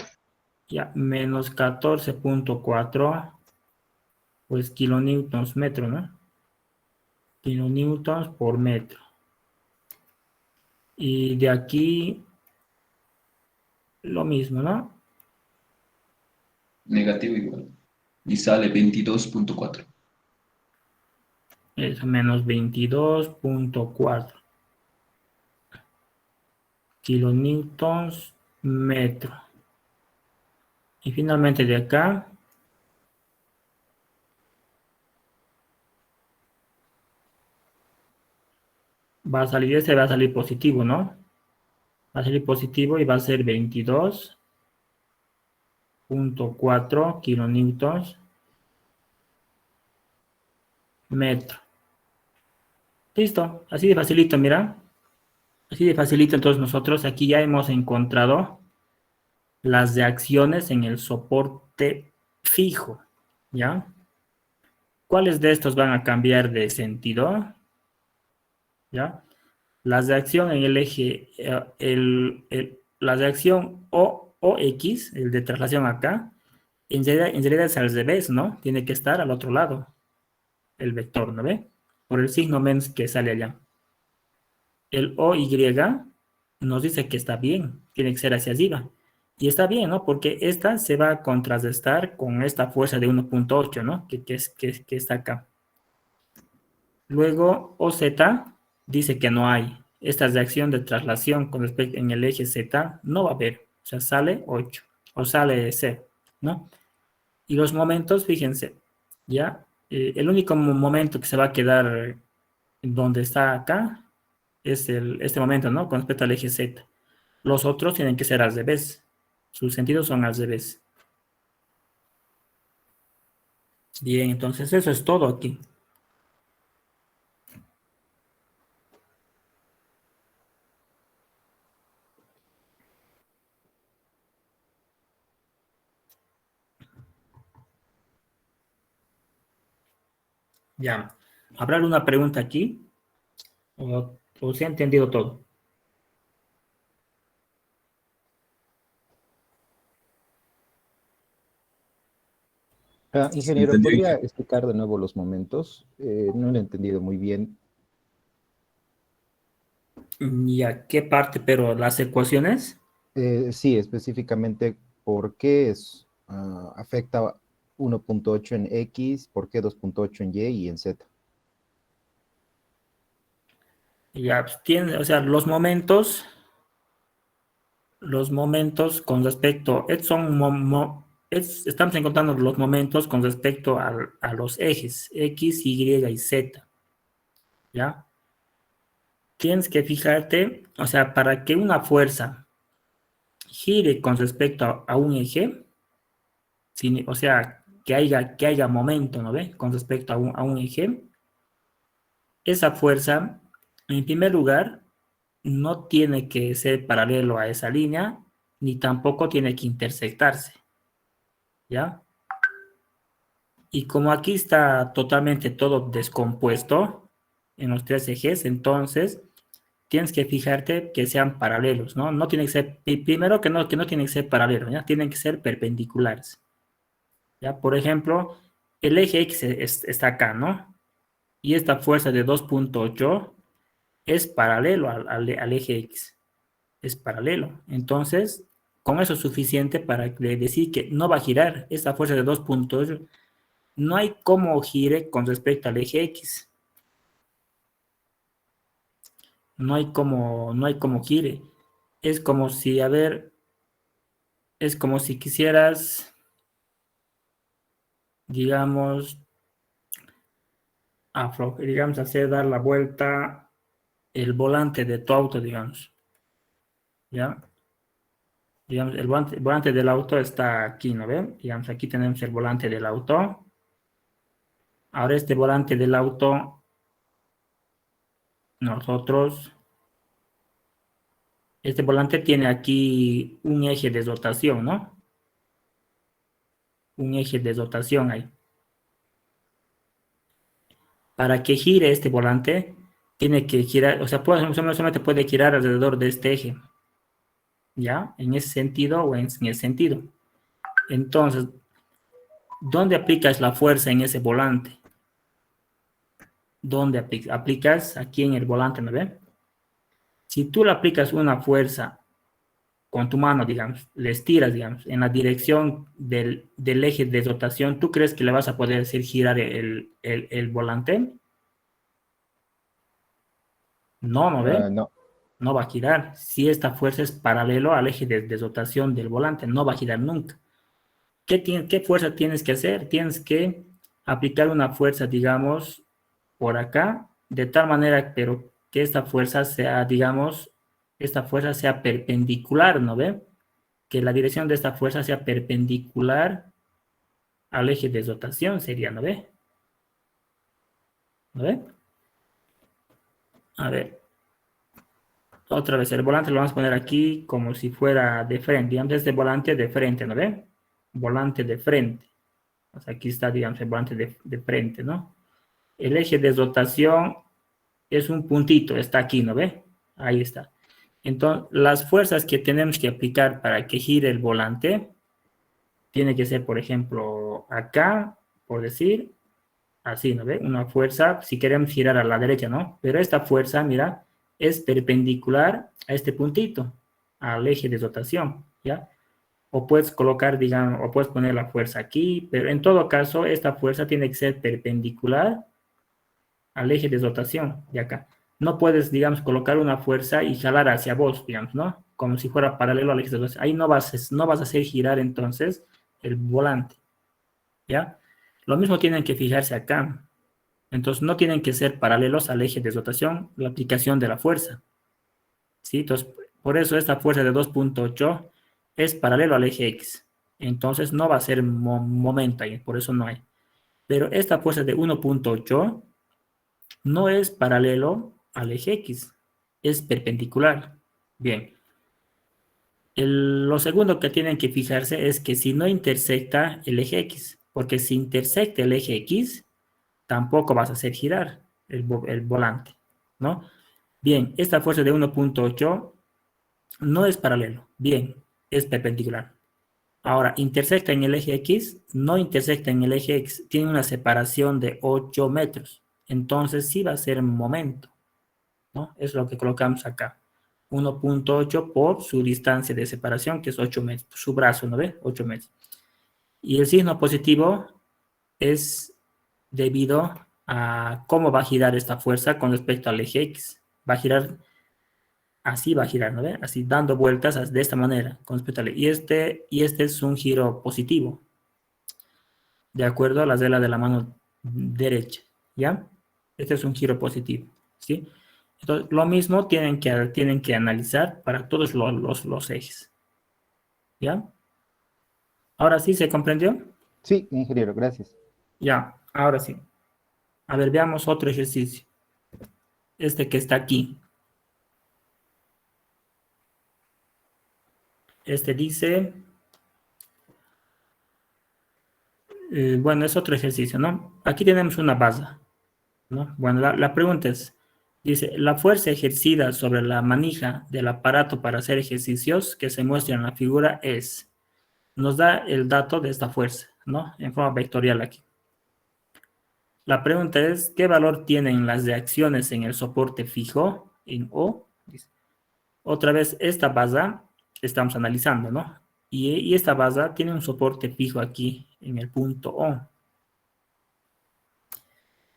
Ya, menos 14.4, pues kilonewtons metro, ¿no? Kilonewtons por metro. Y de aquí, lo mismo, ¿no? Negativo igual. Y sale 22.4. Es menos 22.4 kilonewtons metro. Y finalmente de acá, va a salir, este va a salir positivo, ¿no? Va a salir positivo y va a ser 22.4 kilonewtons metro. Listo, así de facilito, mira. Así de facilito, entonces nosotros aquí ya hemos encontrado las reacciones en el soporte fijo, ¿ya? ¿Cuáles de estos van a cambiar de sentido? ¿Ya? La reacción en el eje, la reacción OX, el de traslación acá, en realidad es al revés, ¿no? Tiene que estar al otro lado, el vector, ¿no ve? Por el signo menos que sale allá. El OY nos dice que está bien, tiene que ser hacia arriba. Y está bien, ¿no? Porque esta se va a contrarrestar con esta fuerza de 1.8, ¿no? Que está acá. Luego OZ dice que no hay. Esta reacción de traslación con respecto en el eje Z no va a haber. O sea, sale 8 o sale 0, ¿no? Y los momentos, fíjense, ¿ya? El único momento que se va a quedar donde está acá es este momento, ¿no? Con respecto al eje Z. Los otros tienen que ser al revés. Sus sentidos son al revés. Bien, entonces eso es todo aquí. Ya. ¿Habrá alguna pregunta aquí? ¿O se ha entendido todo? Ingeniero, Entendí. ¿podría explicar de nuevo los momentos? No lo he entendido muy bien. ¿Y a qué parte? Pero las ecuaciones. Sí, específicamente, ¿por qué afecta 1.8 en X, por qué 2.8 en Y y en Z? Ya, pues, tiene, o sea, los momentos con respecto, estamos encontrando los momentos con respecto a los ejes X, Y y Z, ¿ya? Tienes que fijarte, o sea, para que una fuerza gire con respecto a un eje, o sea, que haya momento, ¿no ve? Con respecto a un eje, esa fuerza, en primer lugar, no tiene que ser paralelo a esa línea, ni tampoco tiene que intersectarse, ¿ya? Y como aquí está totalmente todo descompuesto en los tres ejes, entonces tienes que fijarte que sean paralelos, ¿no? No tiene que ser, primero que no tienen que ser paralelos, ¿ya? Tienen que ser perpendiculares, ¿ya? Por ejemplo, el eje X está acá, ¿no? Y esta fuerza de 2.8 es paralelo al eje X, es paralelo. Entonces, con eso es suficiente para decir que no va a girar esta fuerza de 2.8. No hay cómo gire con respecto al eje X. No hay cómo gire. Es como si, a ver, es como si quisieras, digamos, digamos, hacer dar la vuelta el volante de tu auto, digamos. ¿Ya? Digamos, el volante del auto está aquí, ¿no ven? Digamos, aquí tenemos el volante del auto. Ahora este volante del auto, nosotros, este volante tiene aquí un eje de rotación, ¿no? Un eje de rotación ahí. Para que gire este volante, tiene que girar, o sea, solamente puede girar alrededor de este eje. ¿ya? En ese sentido o en el sentido. Entonces, ¿dónde aplicas la fuerza en ese volante? ¿Dónde aplicas? Aplicas aquí en el volante, ¿no ve? Si tú le aplicas una fuerza con tu mano, digamos, le estiras, digamos, en la dirección del eje de rotación, ¿tú crees que le vas a poder hacer girar el volante? No, ¿no ve? No. No va a girar. Si esta fuerza es paralelo al eje de rotación del volante, no va a girar nunca. ¿Qué fuerza tienes que hacer? Tienes que aplicar una fuerza, digamos, por acá, de tal manera, pero que esta fuerza sea, digamos, esta fuerza sea perpendicular, ¿no ve? Que la dirección de esta fuerza sea perpendicular al eje de rotación, sería, ¿no ve? ¿No ve? A ver, otra vez, el volante lo vamos a poner aquí como si fuera de frente, digamos, este volante de frente, ¿no ve? Volante de frente. O sea, aquí está, digamos, el volante de frente, ¿no? El eje de rotación es un puntito, está aquí, ¿no ve? Ahí está. Entonces, las fuerzas que tenemos que aplicar para que gire el volante, tiene que ser, por ejemplo, acá, por decir, así, ¿no ve? Una fuerza, si queremos girar a la derecha, ¿no? Pero esta fuerza, mira, es perpendicular a este puntito, al eje de rotación, ¿ya? O puedes colocar, digamos, o puedes poner la fuerza aquí, pero en todo caso, esta fuerza tiene que ser perpendicular al eje de rotación de acá. No puedes, digamos, colocar una fuerza y jalar hacia vos, digamos, ¿no? Como si fuera paralelo al eje de rotación. Ahí no vas a hacer girar entonces el volante, ¿ya? Lo mismo tienen que fijarse acá. Entonces, no tienen que ser paralelos al eje de rotación la aplicación de la fuerza, ¿sí? Entonces, por eso esta fuerza de 2.8 es paralelo al eje X. Entonces, no va a ser momento ahí, por eso no hay. Pero esta fuerza de 1.8 no es paralelo al eje X, es perpendicular. Bien. Lo segundo que tienen que fijarse es que si no intersecta el eje X, porque si intersecta el eje X, tampoco vas a hacer girar el volante, ¿no? Bien, esta fuerza de 1.8 no es paralelo, bien, es perpendicular. Ahora, intersecta en el eje X, no intersecta en el eje X, tiene una separación de 8 metros, entonces sí va a ser momento, ¿no? Es lo que colocamos acá. 1.8 por su distancia de separación, que es 8 metros, su brazo, ¿no ve? 8 metros. Y el signo positivo es debido a cómo va a girar esta fuerza con respecto al eje X. Va a girar, así va a girar, ¿no ve? Así dando vueltas de esta manera con respecto al eje. Y este es un giro positivo, de acuerdo a la regla de la mano derecha, ¿ya? Este es un giro positivo, ¿sí? Entonces, lo mismo tienen que analizar para todos los ejes, ¿ya? Ahora sí, ¿se comprendió? Sí, ingeniero, gracias. Ya, ahora sí. A ver, veamos otro ejercicio. Este que está aquí. Este dice, bueno, es otro ejercicio, ¿no? Aquí tenemos una base, ¿no? Bueno, la pregunta es, dice, la fuerza ejercida sobre la manija del aparato para hacer ejercicios que se muestra en la figura es, nos da el dato de esta fuerza, ¿no? En forma vectorial aquí. La pregunta es, ¿qué valor tienen las reacciones en el soporte fijo, en O? Dice. Otra vez, esta base estamos analizando, ¿no? Y esta base tiene un soporte fijo aquí, en el punto O.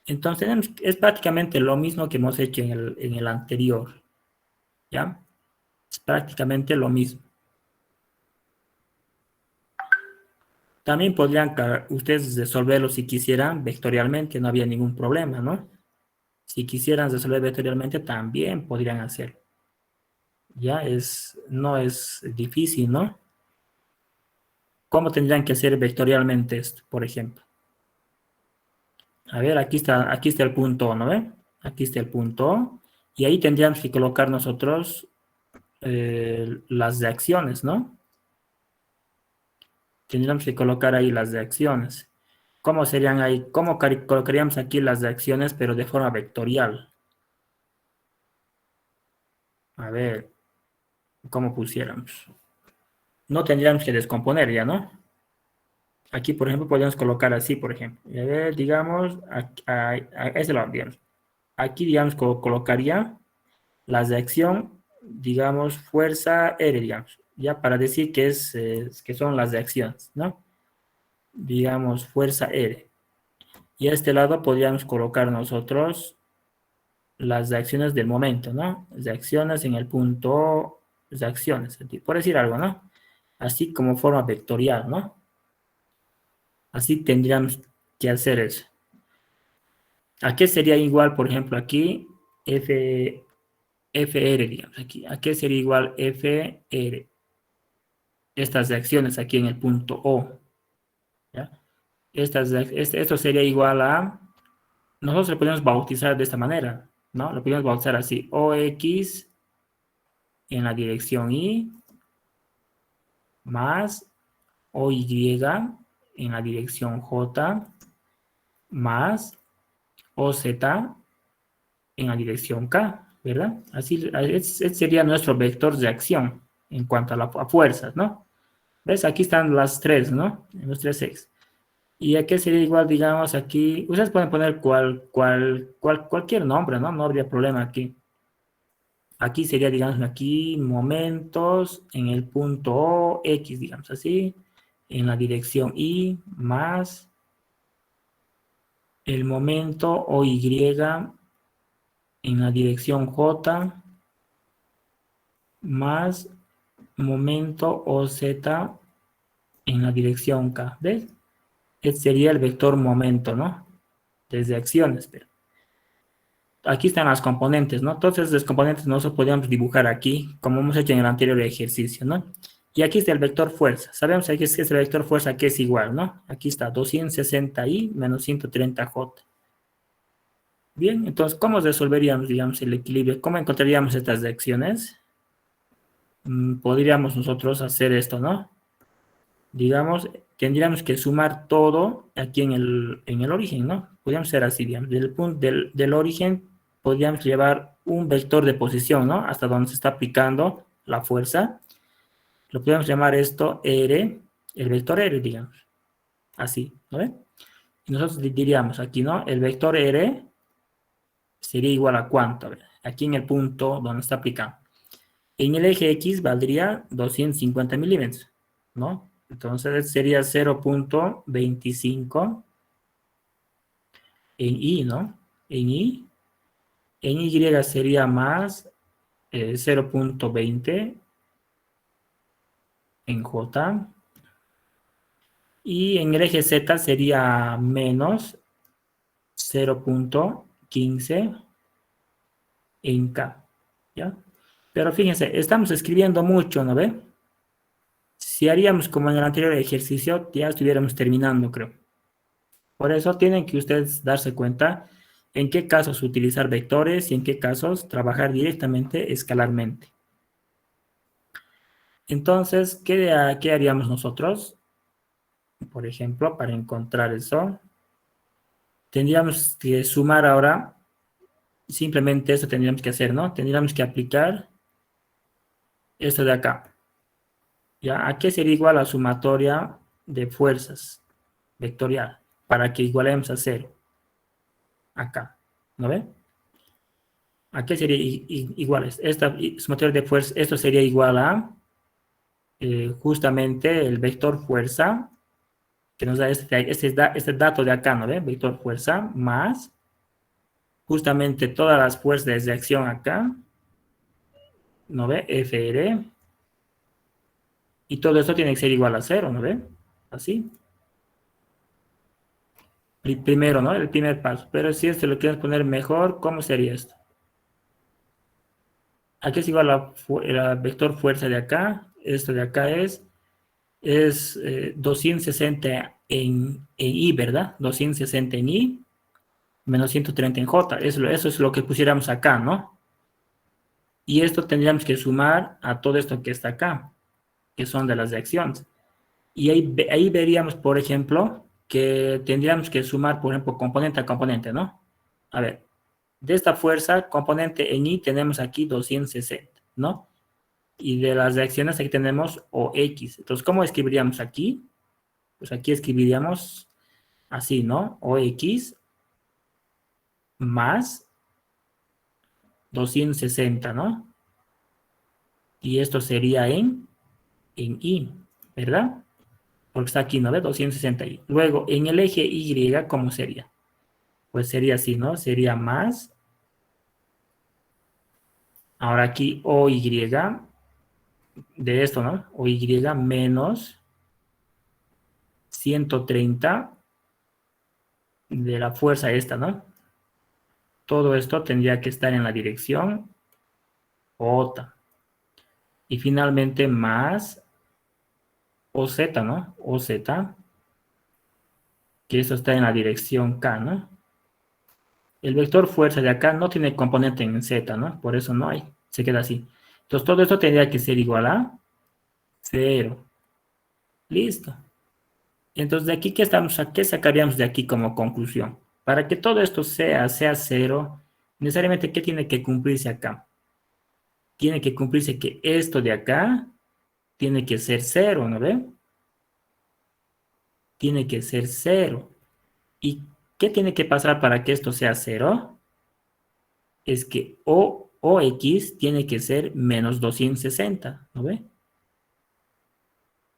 Entonces, es prácticamente lo mismo que hemos hecho en el anterior, ¿ya? Es prácticamente lo mismo. También podrían ustedes resolverlo si quisieran vectorialmente, no había ningún problema, ¿no? Si quisieran resolver vectorialmente, también podrían hacerlo. Ya no es difícil, ¿no? ¿Cómo tendrían que hacer vectorialmente esto, por ejemplo? A ver, aquí está el punto O, ¿no ve? Aquí está el punto O. Y ahí tendríamos que colocar nosotros las reacciones, ¿no? Tendríamos que colocar ahí las reacciones. ¿Cómo serían ahí? ¿Cómo colocaríamos aquí las reacciones, pero de forma vectorial? A ver, ¿Cómo pusiéramos? No tendríamos que descomponer ya, ¿no? Aquí, por ejemplo, podemos colocar así, por ejemplo. Y a ver, digamos, a este lado, digamos. Aquí, digamos, colocaría las de acción, digamos, fuerza R, digamos. Ya para decir que son las de acciones, ¿no? Digamos, fuerza R. Y a este lado podríamos colocar nosotros las de acciones del momento, ¿no? De acciones en el punto de acciones, por decir algo, ¿no? Así como forma vectorial, ¿no? Así tendríamos que hacer eso. ¿A qué sería igual, por ejemplo, aquí? FR, digamos, aquí. ¿A qué sería igual FR? Estas de acciones aquí en el punto O, ¿ya? Esto sería igual a... Nosotros lo podemos bautizar de esta manera, ¿no? Lo podemos bautizar así. OX en la dirección Y más OY en la dirección J más OZ en la dirección K, ¿verdad? Así ese sería nuestro vector de acción en cuanto a fuerzas, ¿no? ¿Ves? Aquí están las tres, ¿no? En los tres ejes. Y aquí sería igual, digamos, aquí, ustedes pueden poner cualquier nombre, ¿no? No habría problema aquí. Aquí sería, digamos, aquí momentos en el punto X, digamos así, en la dirección Y más el momento OY en la dirección J más momento OZ en la dirección K. ¿Ves? Este sería el vector momento, ¿no? Desde acciones, pero aquí están las componentes, ¿no? Entonces, los componentes nosotros podríamos dibujar aquí, como hemos hecho en el anterior ejercicio, ¿no? Y aquí está el vector fuerza. Sabemos que es el vector fuerza que es igual, ¿no? Aquí está 260i menos 130j. Bien, entonces, ¿cómo resolveríamos, digamos, el equilibrio? ¿Cómo encontraríamos estas reacciones? Podríamos nosotros hacer esto, ¿no? Digamos, tendríamos que sumar todo aquí en el origen, ¿no? Podríamos ser así, digamos, del origen podríamos llevar un vector de posición, ¿no? Hasta donde se está aplicando la fuerza. Lo podemos llamar esto R, el vector R, digamos. Así, ¿no ven? Y nosotros diríamos aquí, ¿no? El vector R sería igual a cuánto, aquí en el punto donde está aplicando. En el eje X valdría 250 milímetros, ¿no? Entonces sería 0.25 en Y, ¿no? En Y. En Y sería más 0.20 en J. Y en el eje Z sería menos 0.15 en K, ¿ya? Pero fíjense, estamos escribiendo mucho, ¿no ve? Si haríamos como en el anterior ejercicio, ya estuviéramos terminando, creo. Por eso tienen que ustedes darse cuenta en qué casos utilizar vectores y en qué casos trabajar directamente escalarmente. Entonces, ¿qué haríamos nosotros? Por ejemplo, para encontrar eso, tendríamos que sumar ahora, simplemente eso tendríamos que hacer, ¿no? Tendríamos que aplicar esto de acá. ¿Ya? ¿A qué sería igual la sumatoria de fuerzas vectorial? Para que igualemos a 0. Acá, ¿no ven? ¿A qué sería igual? Esta sumatoria de fuerzas, esto sería igual a justamente el vector fuerza, que nos da este dato de acá, ¿no ven? Vector fuerza más justamente todas las fuerzas de acción acá, ¿no ve? FR. Y todo esto tiene que ser igual a 0, ¿no ve? Así. Primero, ¿no? El primer paso. Pero si esto lo quieres poner mejor, ¿cómo sería esto? Aquí es igual a la vector fuerza de acá. Esto de acá es 260 en I, ¿verdad? 260 en I menos 130 en J. Eso es lo que pusiéramos acá, ¿no? Y esto tendríamos que sumar a todo esto que está acá, que son de las reacciones. Y ahí veríamos, por ejemplo, que tendríamos que sumar, por ejemplo, componente a componente, ¿no? A ver, de esta fuerza, componente en I tenemos aquí 260, ¿no? Y de las reacciones aquí tenemos OX. Entonces, ¿cómo escribiríamos aquí? Pues aquí escribiríamos así, ¿no? OX más 260, ¿no? Y esto sería en Y, ¿verdad? Porque está aquí, ¿no ve? 260Y. Luego, en el eje Y, ¿cómo sería? Pues sería así, ¿no? Sería más. Ahora aquí OY de esto, ¿no? OY menos 130 de la fuerza esta, ¿no? Todo esto tendría que estar en la dirección J. Y finalmente más OZ, ¿no? OZ, que eso está en la dirección K, ¿no? El vector fuerza de acá no tiene componente en Z, ¿no? Por eso no hay. Se queda así. Entonces todo esto tendría que ser igual a 0. Listo. Entonces de aquí, ¿qué sacaríamos de aquí como conclusión? Para que todo esto sea 0, necesariamente, ¿qué tiene que cumplirse acá? Tiene que cumplirse que esto de acá tiene que ser 0, ¿no ve? Tiene que ser 0. ¿Y qué tiene que pasar para que esto sea 0? Es que OX tiene que ser menos 260, ¿no ve?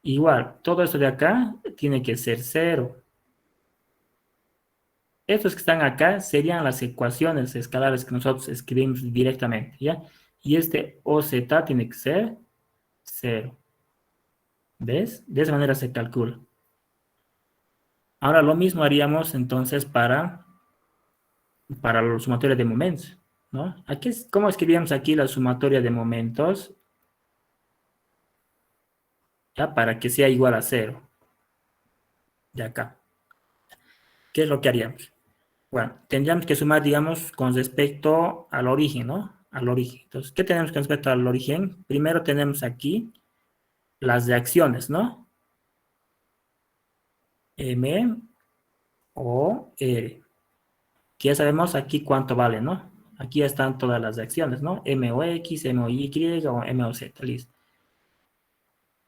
Igual, todo esto de acá tiene que ser 0. Estos que están acá serían las ecuaciones escalares que nosotros escribimos directamente, ¿ya? Y este OZ tiene que ser 0. ¿Ves? De esa manera se calcula. Ahora lo mismo haríamos entonces para la sumatoria de momentos, ¿no? Aquí ¿cómo escribíamos aquí la sumatoria de momentos? ¿Ya? Para que sea igual a 0. De acá. ¿Qué es lo que haríamos? Bueno, tendríamos que sumar, digamos, con respecto al origen, ¿no? Al origen. Entonces, ¿qué tenemos con respecto al origen? Primero tenemos aquí las reacciones, ¿no? M o R. Que ya sabemos aquí cuánto vale, ¿no? Aquí están todas las reacciones, ¿no? M o X, M o Y o M o Z, listo.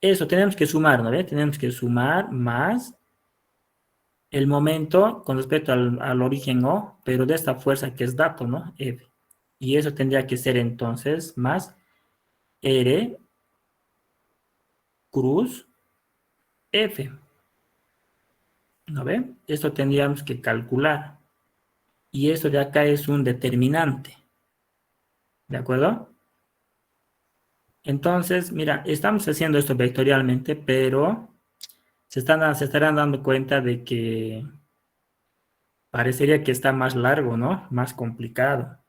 Eso tenemos que sumar, ¿no? Tenemos que sumar más el momento con respecto al origen O, pero de esta fuerza que es dato, ¿no? F. Y eso tendría que ser entonces más R cruz F. ¿No ve? Esto tendríamos que calcular. Y esto de acá es un determinante. ¿De acuerdo? Entonces, mira, estamos haciendo esto vectorialmente, pero se estarán dando cuenta de que parecería que está más largo, ¿no? Más complicado.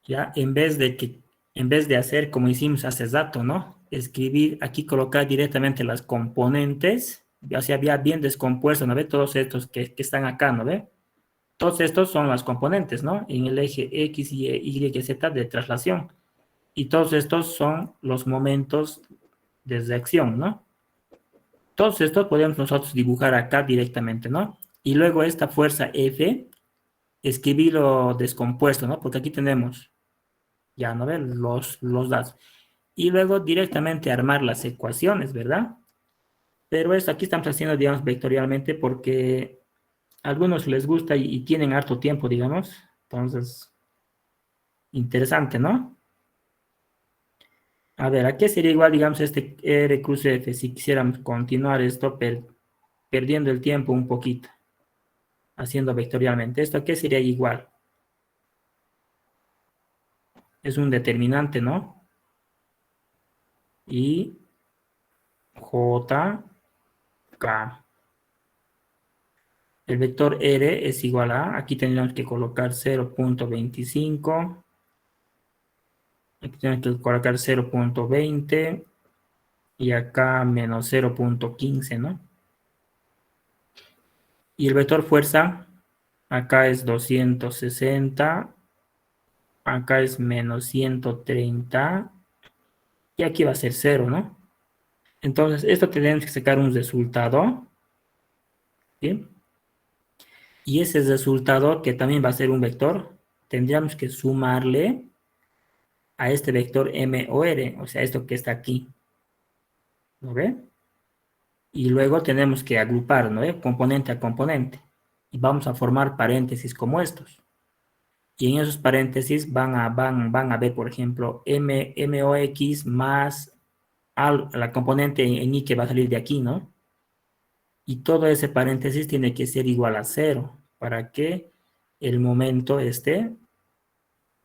¿Ya? En vez de hacer como hicimos hace rato, ¿no? Escribir, aquí colocar directamente las componentes, ya se había bien descompuesto, ¿no ve? Todos estos que están acá, ¿no ve? Todos estos son las componentes, ¿no? En el eje X, Y, Z de traslación. Y todos estos son los momentos de reacción, ¿no? Todos estos podemos nosotros dibujar acá directamente, ¿no? Y luego esta fuerza F, escribirlo descompuesto, ¿no? Porque aquí tenemos, ya, ¿no ven? Los datos. Y luego directamente armar las ecuaciones, ¿verdad? Pero esto aquí estamos haciendo, digamos, vectorialmente porque a algunos les gusta y tienen harto tiempo, digamos. Entonces, interesante, ¿no? A ver, ¿a qué sería igual, digamos, este R cruz F si quisiéramos continuar esto perdiendo el tiempo un poquito, haciendo vectorialmente? ¿Esto a qué sería igual? Es un determinante, ¿no? Y J, K. El vector R es igual a, aquí tendríamos que colocar 0.25, aquí tenemos que colocar 0.20 y acá menos 0.15, ¿no? Y el vector fuerza, acá es 260, acá es menos 130 y aquí va a ser 0, ¿no? Entonces, esto tenemos que sacar un resultado, ¿sí? Y ese resultado, que también va a ser un vector, tendríamos que sumarle a este vector M o R, o sea, esto que está aquí. ¿Lo ve? Y luego tenemos que agrupar, ¿no ve? Componente a componente. Y vamos a formar paréntesis como estos. Y en esos paréntesis van a ver, por ejemplo, MOX más la componente en Y que va a salir de aquí, ¿no? Y todo ese paréntesis tiene que ser igual a 0 para que el momento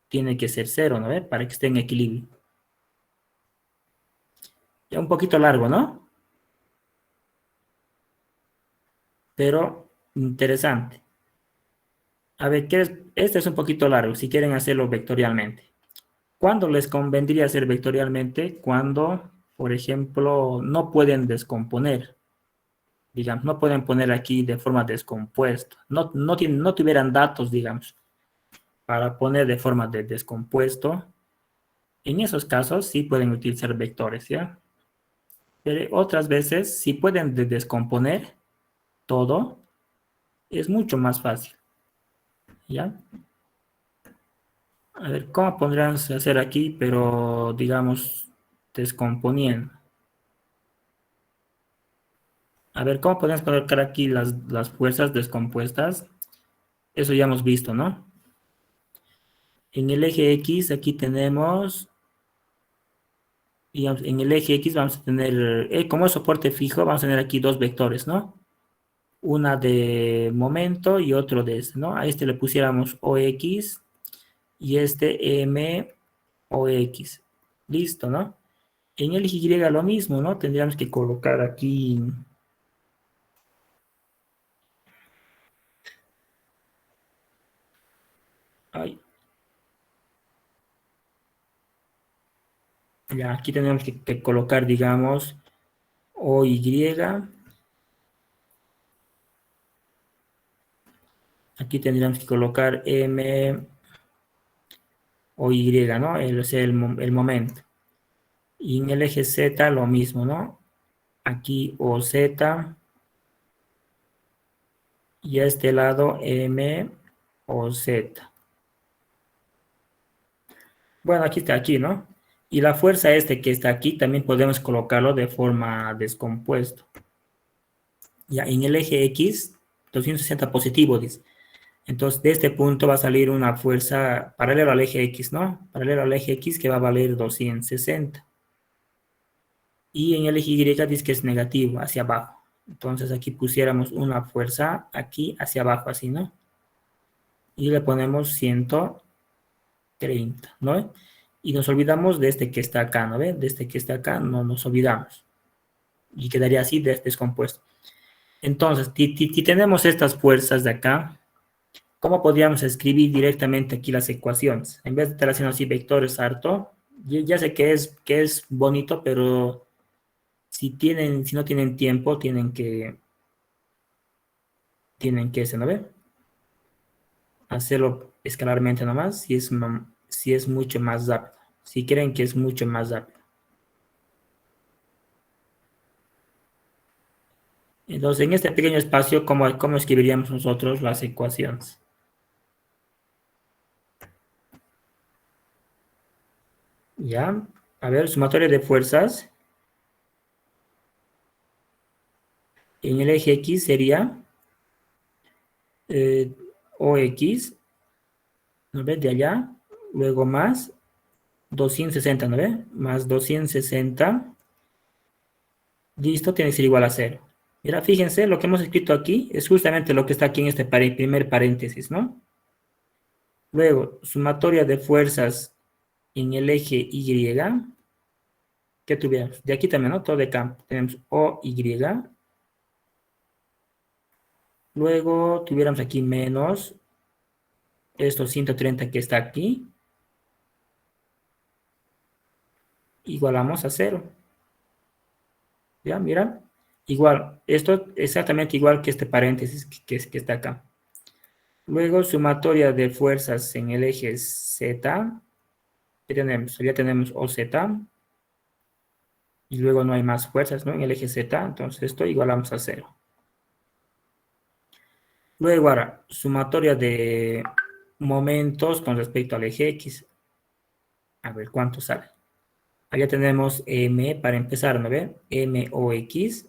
tiene que ser 0, ¿no ve? Para que esté en equilibrio. Ya un poquito largo, ¿no? Pero interesante. A ver, este es un poquito largo, si quieren hacerlo vectorialmente. ¿Cuándo les convendría hacer vectorialmente? Cuando, por ejemplo, no pueden descomponer. Digamos, no pueden poner aquí de forma descompuesta. No tuvieran datos, digamos, para poner de forma de descompuesto. En esos casos sí pueden utilizar vectores, ¿ya? Pero otras veces, si pueden descomponer todo, es mucho más fácil, ¿ya? A ver, ¿cómo podrían hacer aquí, pero digamos, descomponiendo? A ver, ¿cómo podemos colocar aquí las fuerzas descompuestas? Eso ya hemos visto, ¿no? En el eje X, aquí tenemos, digamos, en el eje X vamos a tener, como soporte fijo, vamos a tener aquí dos vectores, ¿no? Una de momento y otro de este, ¿no? A este le pusiéramos OX y este MOX. Listo, ¿no? En el Y lo mismo, ¿no? Tendríamos que colocar aquí. Ay, ya, aquí tenemos que colocar, digamos, OY. Aquí tendríamos que colocar M o Y, ¿no? O sea, el momento. Y en el eje Z lo mismo, ¿no? Aquí OZ y a este lado M o Z. Bueno, aquí está, aquí, ¿no? Y la fuerza que está aquí también podemos colocarlo de forma descompuesto. Ya en el eje X, 260 positivo, dice. Entonces, de este punto va a salir una fuerza paralela al eje X, ¿no? Paralela al eje X que va a valer 260. Y en el eje Y dice que es negativo, hacia abajo. Entonces, aquí pusiéramos una fuerza aquí hacia abajo, así, ¿no? Y le ponemos 130, ¿no? Y nos olvidamos de este que está acá, ¿no ve? De este que está acá, no nos olvidamos. Y quedaría así descompuesto. Entonces, si tenemos estas fuerzas de acá, ¿cómo podríamos escribir directamente aquí las ecuaciones? En vez de estar haciendo así vectores harto, ya sé que es bonito, pero si no tienen tiempo, tienen que ¿no ve? Hacerlo escalarmente nomás, si es mucho más rápido. Si quieren que es mucho más rápido. Entonces, en este pequeño espacio, ¿cómo escribiríamos nosotros las ecuaciones? ¿Ya? A ver, sumatoria de fuerzas. En el eje X sería OX, ¿no ves? De allá, luego más 260, ¿no ves? Más 260. Listo, tiene que ser igual a 0. Mira, fíjense, lo que hemos escrito aquí es justamente lo que está aquí en este primer paréntesis, ¿no? Luego, sumatoria de fuerzas en el eje Y. ¿Qué tuviéramos? De aquí también, ¿no? Todo de campo. Tenemos OY. Luego tuviéramos aquí menos estos 130 que está aquí. Igualamos a 0. ¿Ya? Mira. Igual. Esto exactamente igual que este paréntesis que está acá. Luego, sumatoria de fuerzas en el eje Z. ¿Qué tenemos? Ya tenemos OZ. Y luego no hay más fuerzas, ¿no? En el eje Z. Entonces esto igualamos a 0. Luego ahora, sumatoria de momentos con respecto al eje X. A ver, ¿cuánto sale? Allá tenemos M para empezar, ¿no ven? MOX,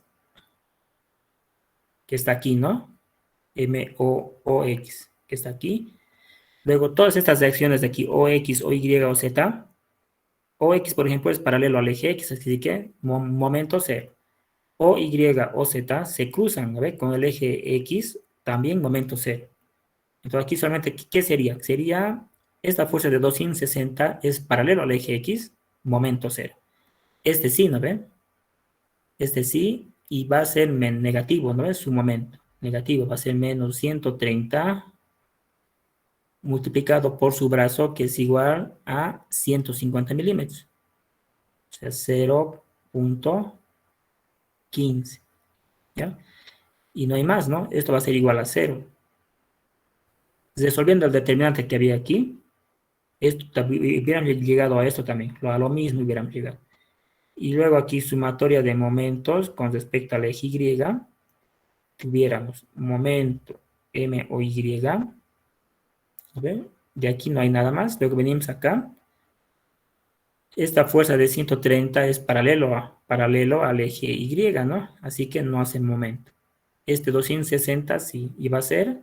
que está aquí, ¿no? MOX, que está aquí. Luego, todas estas reacciones de aquí, OX, OY o Z. OX, por ejemplo, es paralelo al eje X, así que momento cero. OY o Z se cruzan, ¿no ve? Con el eje X, también momento cero. Entonces aquí solamente, ¿qué sería? Sería, esta fuerza de 260 es paralelo al eje X, momento cero. Este sí, ¿no ven? Este sí, y va a ser negativo, ¿no ves? Su momento negativo va a ser menos 130 multiplicado por su brazo, que es igual a 150 milímetros. O sea, 0.15. ¿Ya? Y no hay más, ¿no? Esto va a ser igual a 0. Resolviendo el determinante que había aquí, hubiéramos llegado a esto también, a lo mismo hubiéramos llegado. Y luego aquí sumatoria de momentos con respecto al eje Y, tuviéramos momento M o Y, ¿ve? De aquí no hay nada más. Luego venimos acá. Esta fuerza de 130 es paralelo al eje Y, ¿no? Así que no hace momento. Este 260 sí, y va a ser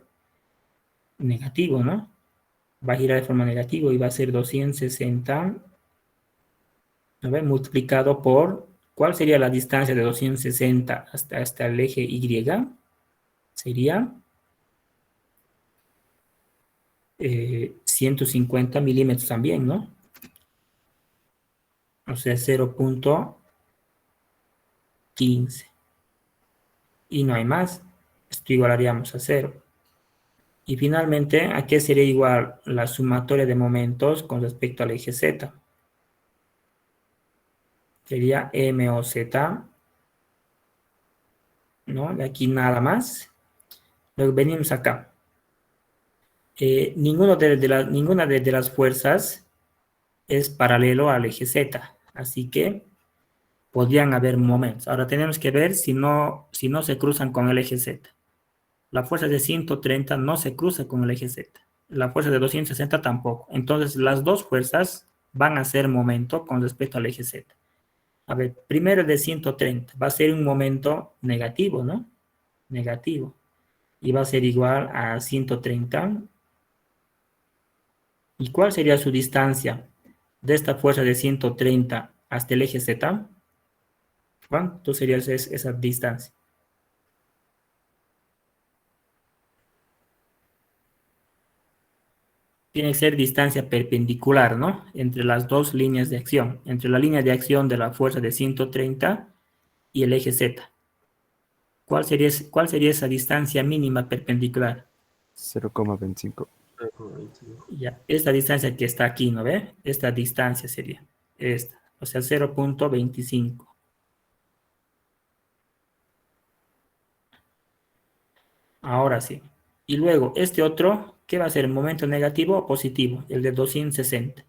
negativo, ¿no? Va a girar de forma negativa y va a ser 260, ¿no ve? Multiplicado por, ¿cuál sería la distancia de 260 hasta el eje Y? Sería 150 milímetros también, ¿no? O sea, 0.15. Y no hay más. Esto igualaríamos a 0. Y finalmente, ¿a qué sería igual la sumatoria de momentos con respecto al eje Z? Sería M o Z, ¿no? De aquí nada más. Luego venimos acá. Ninguna de las fuerzas es paralelo al eje Z. Así que podrían haber momentos. Ahora tenemos que ver si no se cruzan con el eje Z. La fuerza de 130 no se cruza con el eje Z. La fuerza de 260 tampoco. Entonces, las dos fuerzas van a ser momento con respecto al eje Z. A ver, primero de 130 va a ser un momento negativo, ¿no? Negativo. Y va a ser igual a 130. ¿Y cuál sería su distancia de esta fuerza de 130 hasta el eje Z? ¿Cuánto sería esa distancia? Tiene que ser distancia perpendicular, ¿no? Entre las dos líneas de acción. Entre la línea de acción de la fuerza de 130 y el eje Z. ¿Cuál sería esa distancia mínima perpendicular? 0,25. Ya, esta distancia que está aquí, ¿no ve? Esta distancia sería esta, o sea, 0.25. Ahora sí. Y luego, este otro, ¿qué va a ser? ¿Momento negativo o positivo? El de 260.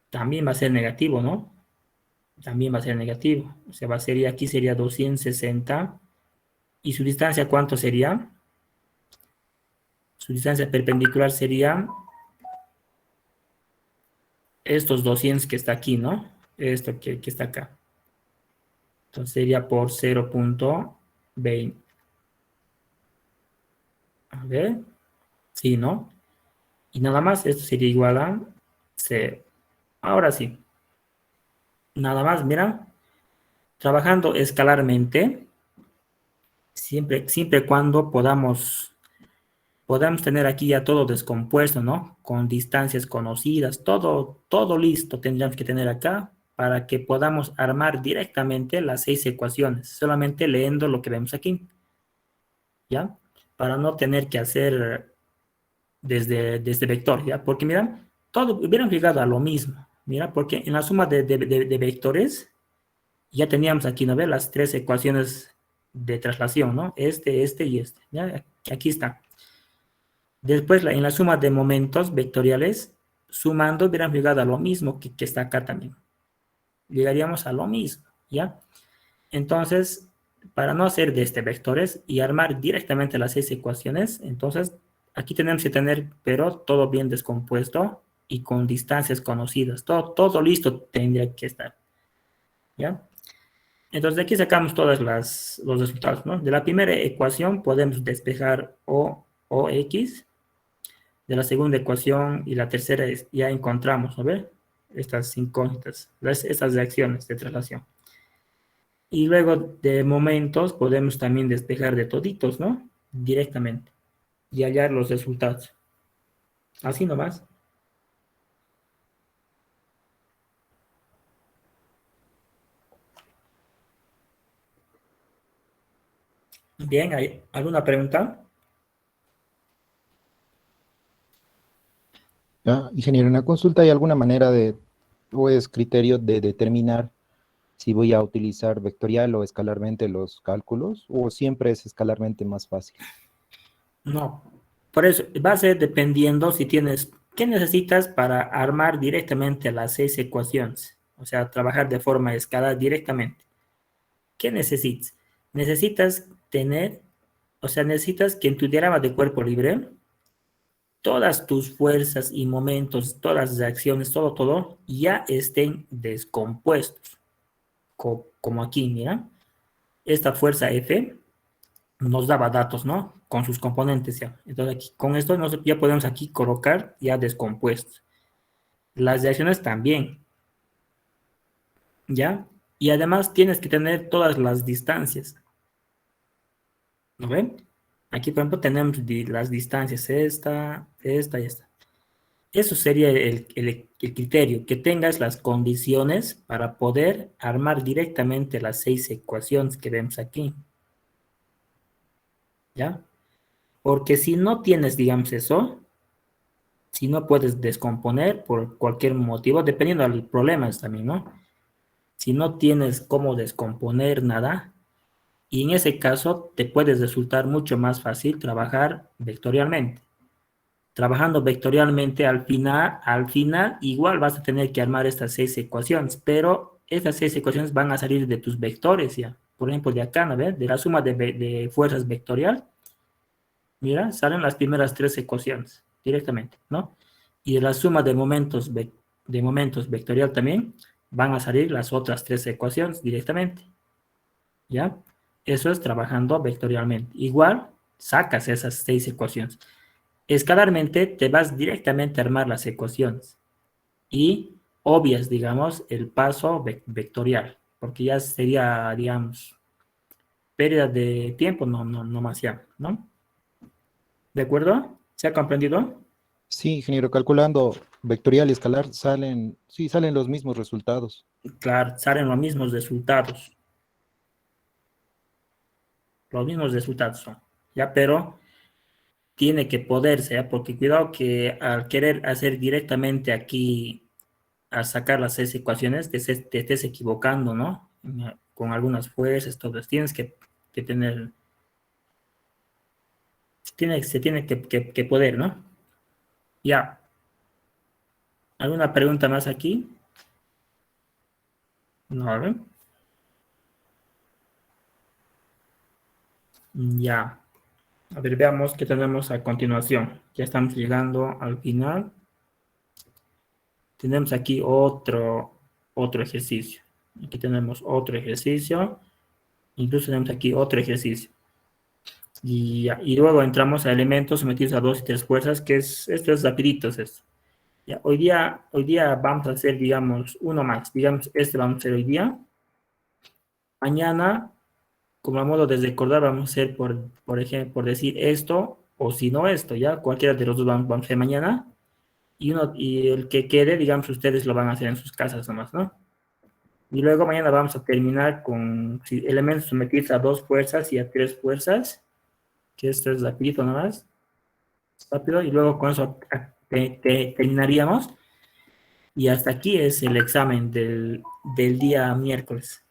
También va a ser negativo, ¿no? También va a ser negativo. O sea, aquí sería 260. ¿Y su distancia cuánto sería? Su distancia perpendicular sería estos 200 que está aquí, ¿no? Esto que está acá. Entonces sería por 0.20. A ver. Sí, ¿no? Y nada más, esto sería igual a 0. Ahora sí. Nada más, mira. Trabajando escalarmente, siempre cuando podamos tener aquí ya todo descompuesto, ¿no? Con distancias conocidas, todo listo tendríamos que tener acá para que podamos armar directamente las 6 ecuaciones, solamente leyendo lo que vemos aquí, ¿ya? Para no tener que hacer desde vector, ¿ya? Porque mira, todo hubieran llegado a lo mismo, mira, porque en la suma de vectores ya teníamos aquí, ¿no ve? Las 3 ecuaciones de traslación, ¿no? Este y este, ¿ya? Aquí está. Después, en la suma de momentos vectoriales, sumando, hubiéramos llegado a lo mismo que está acá también. Llegaríamos a lo mismo, ¿ya? Entonces, para no hacer vectores y armar directamente las 6 ecuaciones, entonces Aquí tenemos que tener, pero todo bien descompuesto y con distancias conocidas. Todo listo tendría que estar. ¿Ya? Entonces, de aquí sacamos todos los resultados, ¿no? De la primera ecuación podemos despejar OX. De la segunda ecuación y la tercera ya encontramos, ¿no ve? Estas incógnitas, estas reacciones de traslación. Y luego de momentos podemos también despejar de toditos, ¿no? Directamente. Y hallar los resultados. Así nomás. Bien, ¿hay alguna pregunta? Ingeniero, en la consulta, ¿hay alguna manera o es criterio de determinar si voy a utilizar vectorial o escalarmente los cálculos, o siempre es escalarmente más fácil? No. Por eso va a ser dependiendo si tienes, ¿qué necesitas para armar directamente las 6 ecuaciones? O sea, trabajar de forma escalar directamente. ¿Qué necesitas? Necesitas tener, o sea, necesitas que en tu diagrama de cuerpo libre, todas tus fuerzas y momentos, todas las reacciones, todo, ya estén descompuestos. Como aquí, mira. Esta fuerza F nos daba datos, ¿no? Con sus componentes ya. Entonces, aquí, con esto ya podemos aquí colocar ya descompuestos. Las reacciones también, ¿ya? Y además tienes que tener todas las distancias. ¿No ven? Aquí, por ejemplo, tenemos las distancias, esta y esta. Eso sería el criterio, que tengas las condiciones para poder armar directamente las 6 ecuaciones que vemos aquí. ¿Ya? Porque si no tienes, digamos, eso, si no puedes descomponer por cualquier motivo, dependiendo del problema también, ¿no? Si no tienes cómo descomponer nada, y en ese caso te puede resultar mucho más fácil trabajar vectorialmente. Trabajando vectorialmente al final igual vas a tener que armar estas 6 ecuaciones, pero estas 6 ecuaciones van a salir de tus vectores ya. Por ejemplo, de acá, ¿no ves? De la suma de fuerzas vectorial, mira, salen las primeras 3 ecuaciones directamente, ¿no? Y de la suma de momentos vectorial también van a salir las otras 3 ecuaciones directamente, ¿ya? Eso es trabajando vectorialmente. Igual, sacas esas 6 ecuaciones. Escalarmente te vas directamente a armar las ecuaciones y obvias, digamos, el paso vectorial, porque ya sería, digamos, pérdida de tiempo, no más ya, ¿no? ¿De acuerdo? ¿Se ha comprendido? Sí, ingeniero, calculando vectorial y escalar sí, salen los mismos resultados. Claro, salen los mismos resultados. Los mismos resultados son, ¿ya? Pero tiene que poderse, ¿ya? Porque cuidado que al querer hacer directamente aquí, a sacar las 6 ecuaciones, te estés equivocando, ¿no? Con algunas fuerzas, todo eso. Tienes que tener, se tiene que poder, ¿no? Ya. ¿Alguna pregunta más aquí? No, a ver. Ya. A ver, veamos qué tenemos a continuación. Ya estamos llegando al final. Tenemos aquí otro ejercicio. Aquí tenemos otro ejercicio. Incluso tenemos aquí otro ejercicio. Y luego entramos a elementos sometidos a 2 y 3 fuerzas, que esto es rapidito esto. Ya, hoy día vamos a hacer, digamos, uno más. Digamos, este vamos a hacer hoy día. Mañana, como a modo de recordar, vamos a hacer, por ejemplo, por decir esto, o si no esto, ¿ya? Cualquiera de los dos vamos a hacer mañana. Y el que quede, digamos, ustedes lo van a hacer en sus casas nomás, ¿no? Y luego mañana vamos a terminar con elementos sometidos a 2 fuerzas y a 3 fuerzas, que esto es rapidito nomás, rápido, y luego con eso terminaríamos. Y hasta aquí es el examen del día miércoles.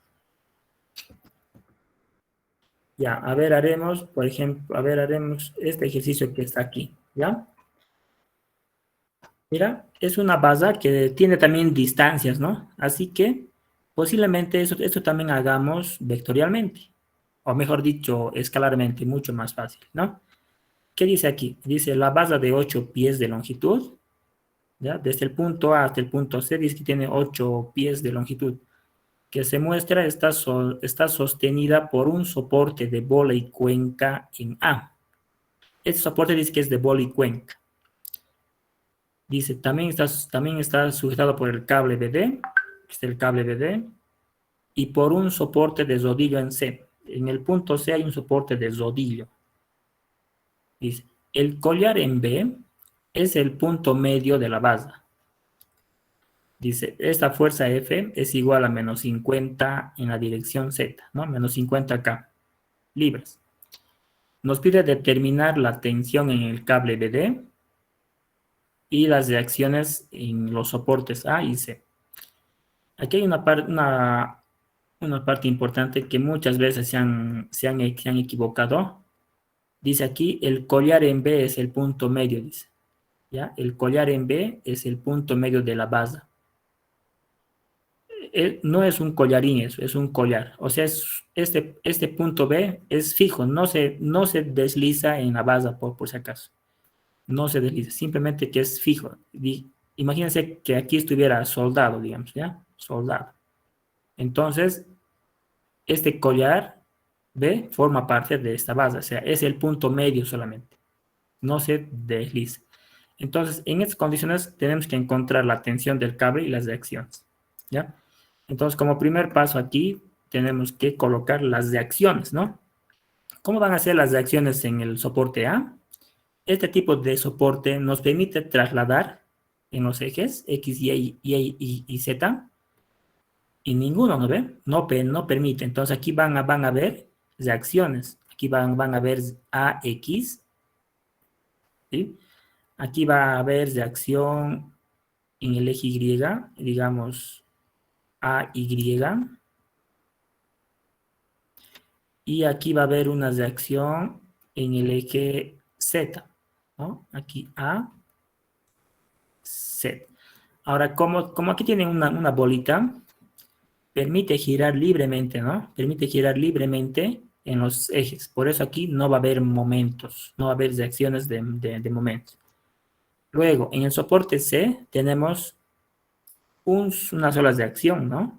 Ya, a ver, haremos, por ejemplo, haremos este ejercicio que está aquí, ¿ya? Mira, es una base que tiene también distancias, ¿no? Así que posiblemente esto también hagamos vectorialmente, o mejor dicho, escalarmente, mucho más fácil, ¿no? ¿Qué dice aquí? Dice la base de 8 pies de longitud, ¿ya? Desde el punto A hasta el punto C dice que tiene 8 pies de longitud, que se muestra está sostenida por un soporte de bola y cuenca en A. Este soporte dice que es de bola y cuenca. Dice, también está sujetado por el cable BD, que es el cable BD, y por un soporte de rodillo en C. En el punto C hay un soporte de rodillo. Dice, el collar en B es el punto medio de la base. Dice, esta fuerza F es igual a menos 50 en la dirección Z, ¿no? Menos 50 K, libras. Nos pide determinar la tensión en el cable BD y las reacciones en los soportes A y C. Aquí hay una parte importante que muchas veces se han equivocado. Dice aquí, el collar en B es el punto medio, dice. ¿Ya? El collar en B es el punto medio de la base. No es un collarín eso, es un collar. O sea, este punto B es fijo, no se desliza en la base por si acaso. No se desliza, simplemente que es fijo. Imagínense que aquí estuviera soldado, digamos, ¿ya? Soldado. Entonces, este collar B forma parte de esta base, o sea, es el punto medio solamente. No se desliza. Entonces, en estas condiciones tenemos que encontrar la tensión del cable y las reacciones, ¿ya? Entonces, como primer paso aquí, tenemos que colocar las reacciones, ¿no? ¿Cómo van a ser las reacciones en el soporte A? Este tipo de soporte nos permite trasladar en los ejes X, Y Z, y ninguno, ¿no ve? No permite. Entonces, aquí van a ver reacciones. Aquí van a ver AX, ¿sí? Aquí va a haber reacción en el eje Y, digamos AY. Y aquí va a haber una reacción en el eje Z, ¿no? Aquí A, Z. Ahora, como aquí tienen una bolita, permite girar libremente, ¿no? Permite girar libremente en los ejes. Por eso aquí no va a haber momentos, no va a haber reacciones de momentos. Luego, en el soporte C tenemos una sola reacción, ¿no?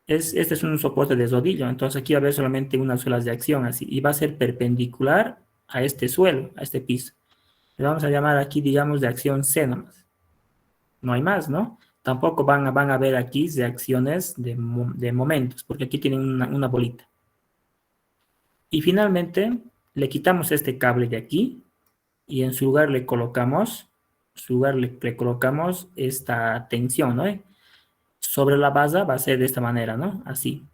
Este es un soporte de rodillo, entonces aquí va a haber solamente una sola reacción, así, y va a ser perpendicular a este suelo, a este piso. Le vamos a llamar aquí, digamos, reacción C nomás. No hay más, ¿no? Tampoco van a ver aquí reacciones de momentos, porque aquí tienen una bolita. Y finalmente, le quitamos este cable de aquí, y en su lugar le colocamos, esta tensión, ¿no? Sobre la base va a ser de esta manera, ¿no? Así.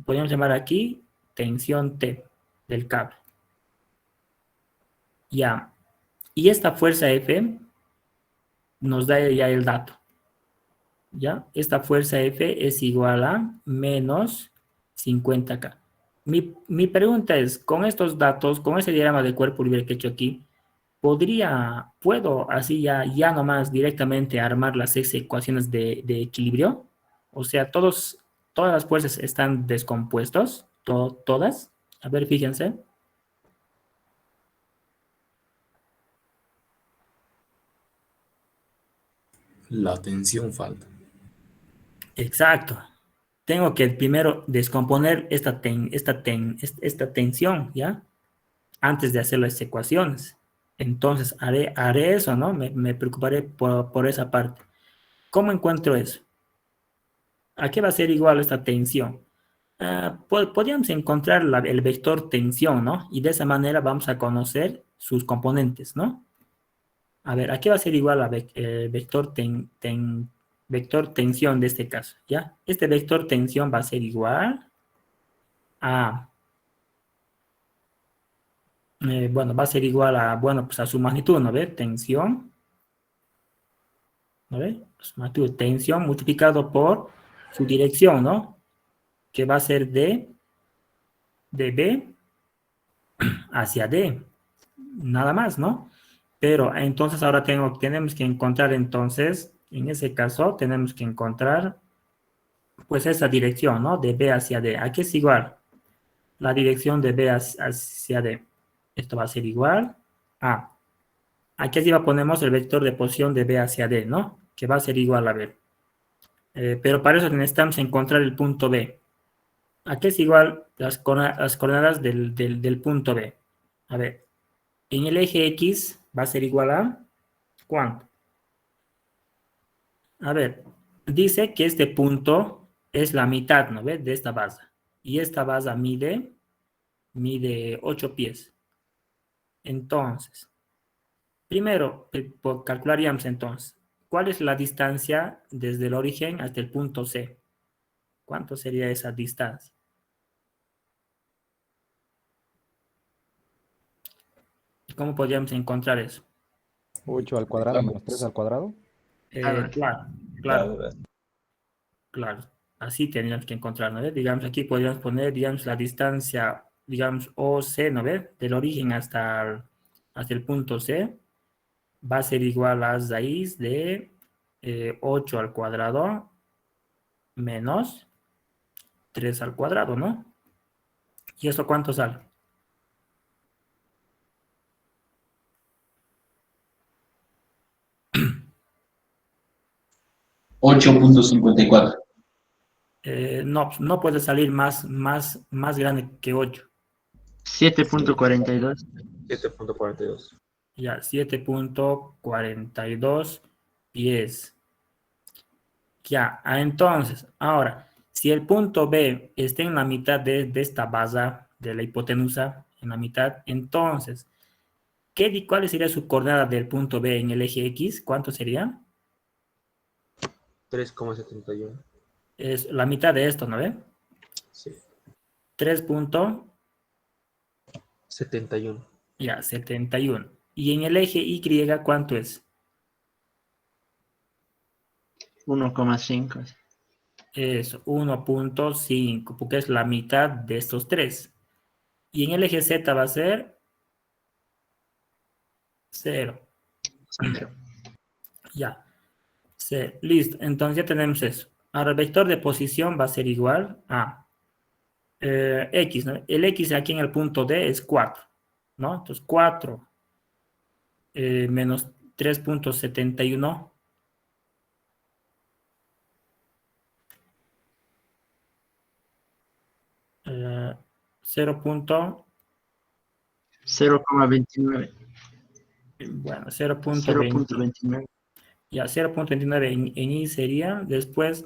Podemos llamar aquí tensión T del cable. Ya. Y esta fuerza F nos da ya el dato. ¿Ya? Esta fuerza F es igual a menos 50K. Mi pregunta es, con estos datos, con ese diagrama de cuerpo libre que he hecho aquí, ¿puedo así ya nomás directamente armar las 6 ecuaciones de equilibrio? O sea, todas las fuerzas están descompuestas, todas. A ver, fíjense. La tensión falta. Exacto. Tengo que primero descomponer esta tensión, ¿ya? Antes de hacer las ecuaciones. Entonces, haré eso, ¿no? Me preocuparé por esa parte. ¿Cómo encuentro eso? ¿A qué va a ser igual esta tensión? Podríamos encontrar el vector tensión, ¿no? Y de esa manera vamos a conocer sus componentes, ¿no? A ver, ¿a qué va a ser igual vector tensión de este caso? ¿Ya? Este vector tensión va a ser igual a... bueno, va a ser igual a, bueno, pues a su magnitud, ¿no ve? Tensión. ¿No ve? Su magnitud, tensión multiplicado por su dirección, ¿no? Que va a ser de B hacia D. Nada más, ¿no? Pero entonces ahora tenemos que encontrar entonces, en ese caso, tenemos que encontrar pues esa dirección, ¿no? De B hacia D. Aquí es igual. La dirección de B hacia D. Esto va a ser igual a... Aquí arriba ponemos el vector de posición de B hacia D, ¿no? Que va a ser igual a B. Pero para eso necesitamos encontrar el punto B. Aquí es igual las coordenadas del punto B. A ver, en el eje X va a ser igual a... ¿Cuánto? A ver, dice que este punto es la mitad, ¿no ves? De esta base. Y esta base mide 8 pies. Entonces, primero calcularíamos entonces, ¿cuál es la distancia desde el origen hasta el punto C? ¿Cuánto sería esa distancia? ¿Cómo podríamos encontrar eso? 8 al cuadrado menos 3 al cuadrado. Claro. Así tendríamos que encontrar, ¿no ves? Digamos, aquí podríamos poner, digamos, la distancia, digamos, OC, ¿no ves? Del origen hasta el punto C va a ser igual a raíz de 8 al cuadrado menos 3 al cuadrado, ¿no? ¿Y eso cuánto sale? $8.54. No puede salir más grande que 8. 7.42. 7.42. Ya, 7.42 pies. Ya, entonces, ahora, si el punto B está en la mitad de esta base de la hipotenusa, en la mitad, entonces, ¿cuál sería su coordenada del punto B en el eje X? ¿Cuánto sería? 3,71. Es la mitad de esto, ¿no ve? Sí. 3.71. 71. Ya, 71. ¿Y en el eje Y cuánto es? 1,5. Es 1.5, porque es la mitad de estos tres. Y en el eje Z va a ser 0. Ya, listo. Entonces ya tenemos eso. Ahora el vector de posición va a ser igual a X, ¿no? El X aquí en el punto D es 4, ¿no? Entonces 4 menos 3.71. 0. 0,29. Bueno, 0.20. 0.29. Ya, 0.29 en Y sería. Después,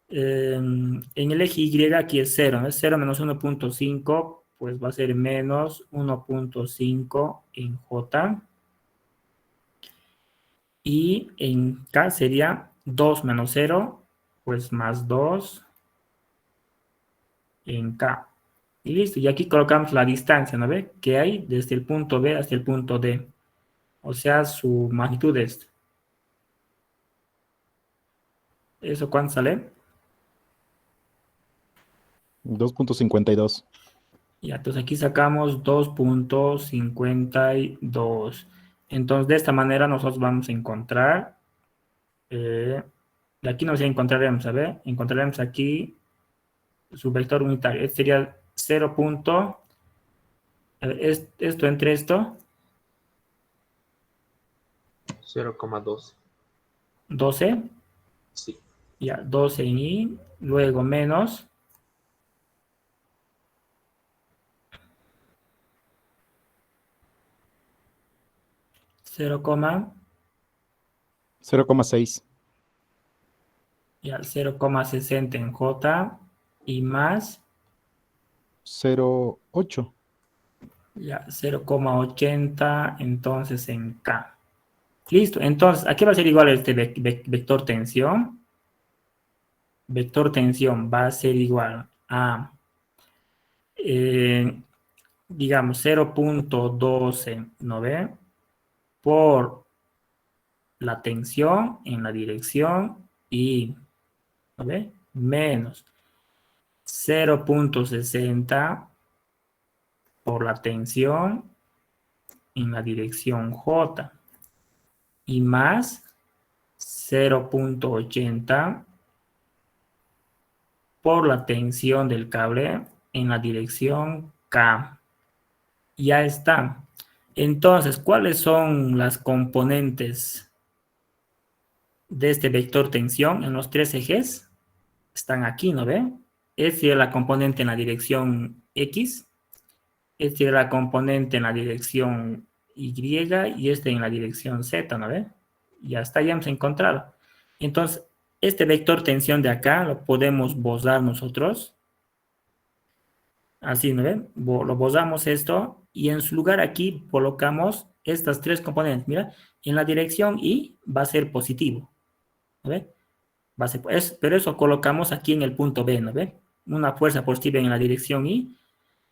en el eje Y aquí es 0, ¿no? 0 menos 1.5, pues va a ser menos 1.5 en J. Y en K sería 2 menos 0, pues más 2 en K. Y listo, y aquí colocamos la distancia, ¿no ve? Que hay desde el punto B hasta el punto D. O sea, su magnitud es. ¿Eso cuánto sale? 2.52. Ya, entonces aquí sacamos 2.52. Entonces, de esta manera nosotros vamos a encontrar, de aquí nos encontraremos, a ver, encontraremos aquí su vector unitario. Este sería 0. Esto entre esto, 0,12. 12, Sí. ya, 12 en Y, luego menos 0, 0,6. ya, 0,60 en J y más 0,8. ya, 0,80 entonces en K. Listo, entonces, aquí va a ser igual este vector tensión. Vector tensión va a ser igual a, digamos, 0.12, ¿no ve? Por la tensión en la dirección Y, ¿no ve? Menos 0.60 por la tensión en la dirección J. Y más 0.80 por la tensión del cable en la dirección K. Ya está. Entonces, ¿cuáles son las componentes de este vector tensión en los tres ejes? Están aquí, ¿no ve? Esta es la componente en la dirección X, esta es la componente en la dirección Y y este en la dirección Z, ¿no ve? Ya está, ya hemos encontrado. Entonces, este vector tensión de acá lo podemos bosar nosotros. Así, ¿no ven? Lo bosamos esto y en su lugar aquí colocamos estas tres componentes. Mira, en la dirección Y va a ser positivo. ¿No ven? Va a ser, pero eso colocamos aquí en el punto B, ¿no ven? Una fuerza positiva en la dirección Y.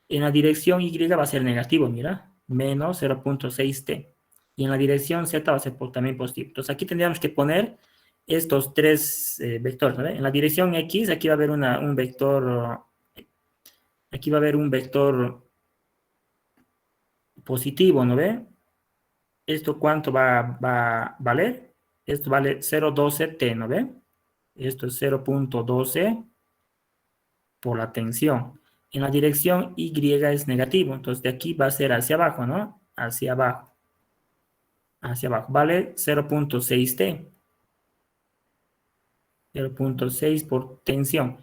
En la dirección Y va a ser negativo, mira, menos 0.6T. Y en la dirección Z va a ser también positivo. Entonces aquí tendríamos que poner estos tres vectores, ¿no ven? En la dirección X, aquí va a haber un vector... Aquí va a haber un vector positivo, ¿no ve? ¿Esto cuánto va a valer? Esto vale 0.12T, ¿no ve? Esto es 0.12 por la tensión. En la dirección Y es negativo, entonces de aquí va a ser hacia abajo, ¿no? Hacia abajo. Hacia abajo. Vale 0.6T. 0.6 por tensión.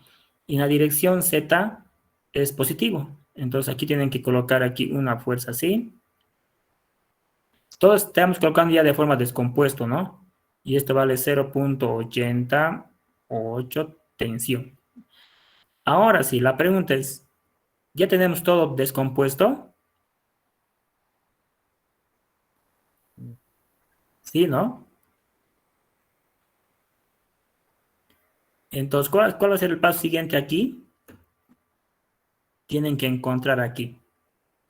Y en la dirección Z es positivo. Entonces aquí tienen que colocar aquí una fuerza así. Todos estamos colocando ya de forma descompuesto, ¿no? Y esto vale 0.88 tensión. Ahora sí, la pregunta es, ¿ya tenemos todo descompuesto? Sí, ¿no? Entonces, ¿cuál va a ser el paso siguiente aquí? Tienen que encontrar aquí.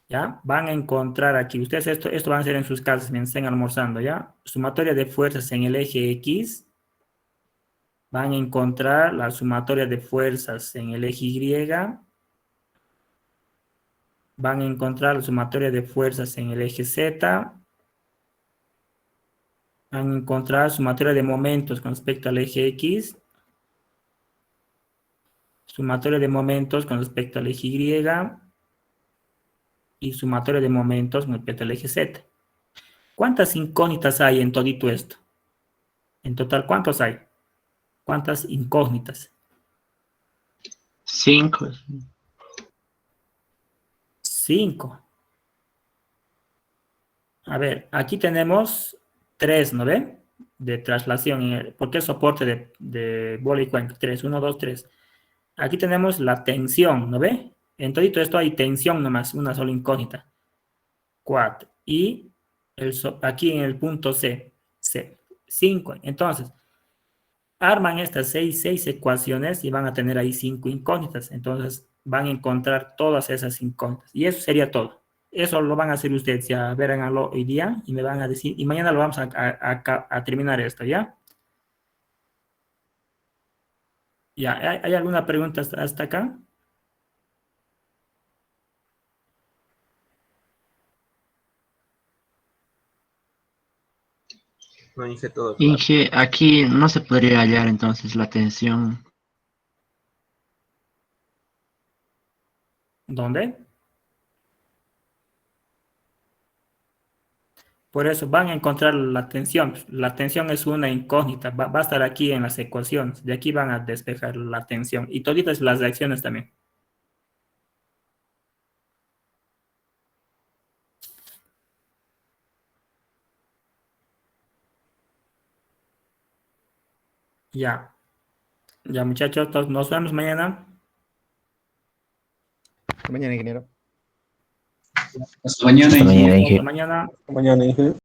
¿Ya? Van a encontrar aquí. Ustedes esto van a hacer en sus casas mientras estén almorzando, ¿ya? Sumatoria de fuerzas en el eje X. Van a encontrar la sumatoria de fuerzas en el eje Y. Van a encontrar la sumatoria de fuerzas en el eje Z. Van a encontrar sumatoria de momentos con respecto al eje X. Sumatoria de momentos con respecto al eje Y. Y sumatoria de momentos con respecto al eje Z. ¿Cuántas incógnitas hay en todito esto? En total, ¿cuántos hay? ¿Cuántas incógnitas? 5. 5. A ver, aquí tenemos 3, ¿no ven? De traslación, porque es soporte de bola y cuenca. 3, 1, 2, 3. Aquí tenemos la tensión, ¿no ve? En todito esto hay tensión nomás, una sola incógnita. 4. Y aquí en el punto C, 5. Entonces, arman estas 6 ecuaciones y van a tener ahí 5 incógnitas. Entonces, van a encontrar todas esas incógnitas. Y eso sería todo. Eso lo van a hacer ustedes, ya verán hoy día y me van a decir, y mañana lo vamos a terminar esto, ¿ya? ¿Ya? ¿Hay alguna pregunta hasta acá? No, Inge, todo claro. Inge, aquí no se podría hallar entonces la tensión. ¿Dónde? Por eso van a encontrar la tensión. La tensión es una incógnita. Va a estar aquí en las ecuaciones. De aquí van a despejar la tensión. Y toditas las reacciones también. Ya. Ya, muchachos. Nos vemos mañana. Hasta mañana, ingeniero. Hasta mañana. Hasta mañana, Inge. Hasta mañana. Mañana, Inge.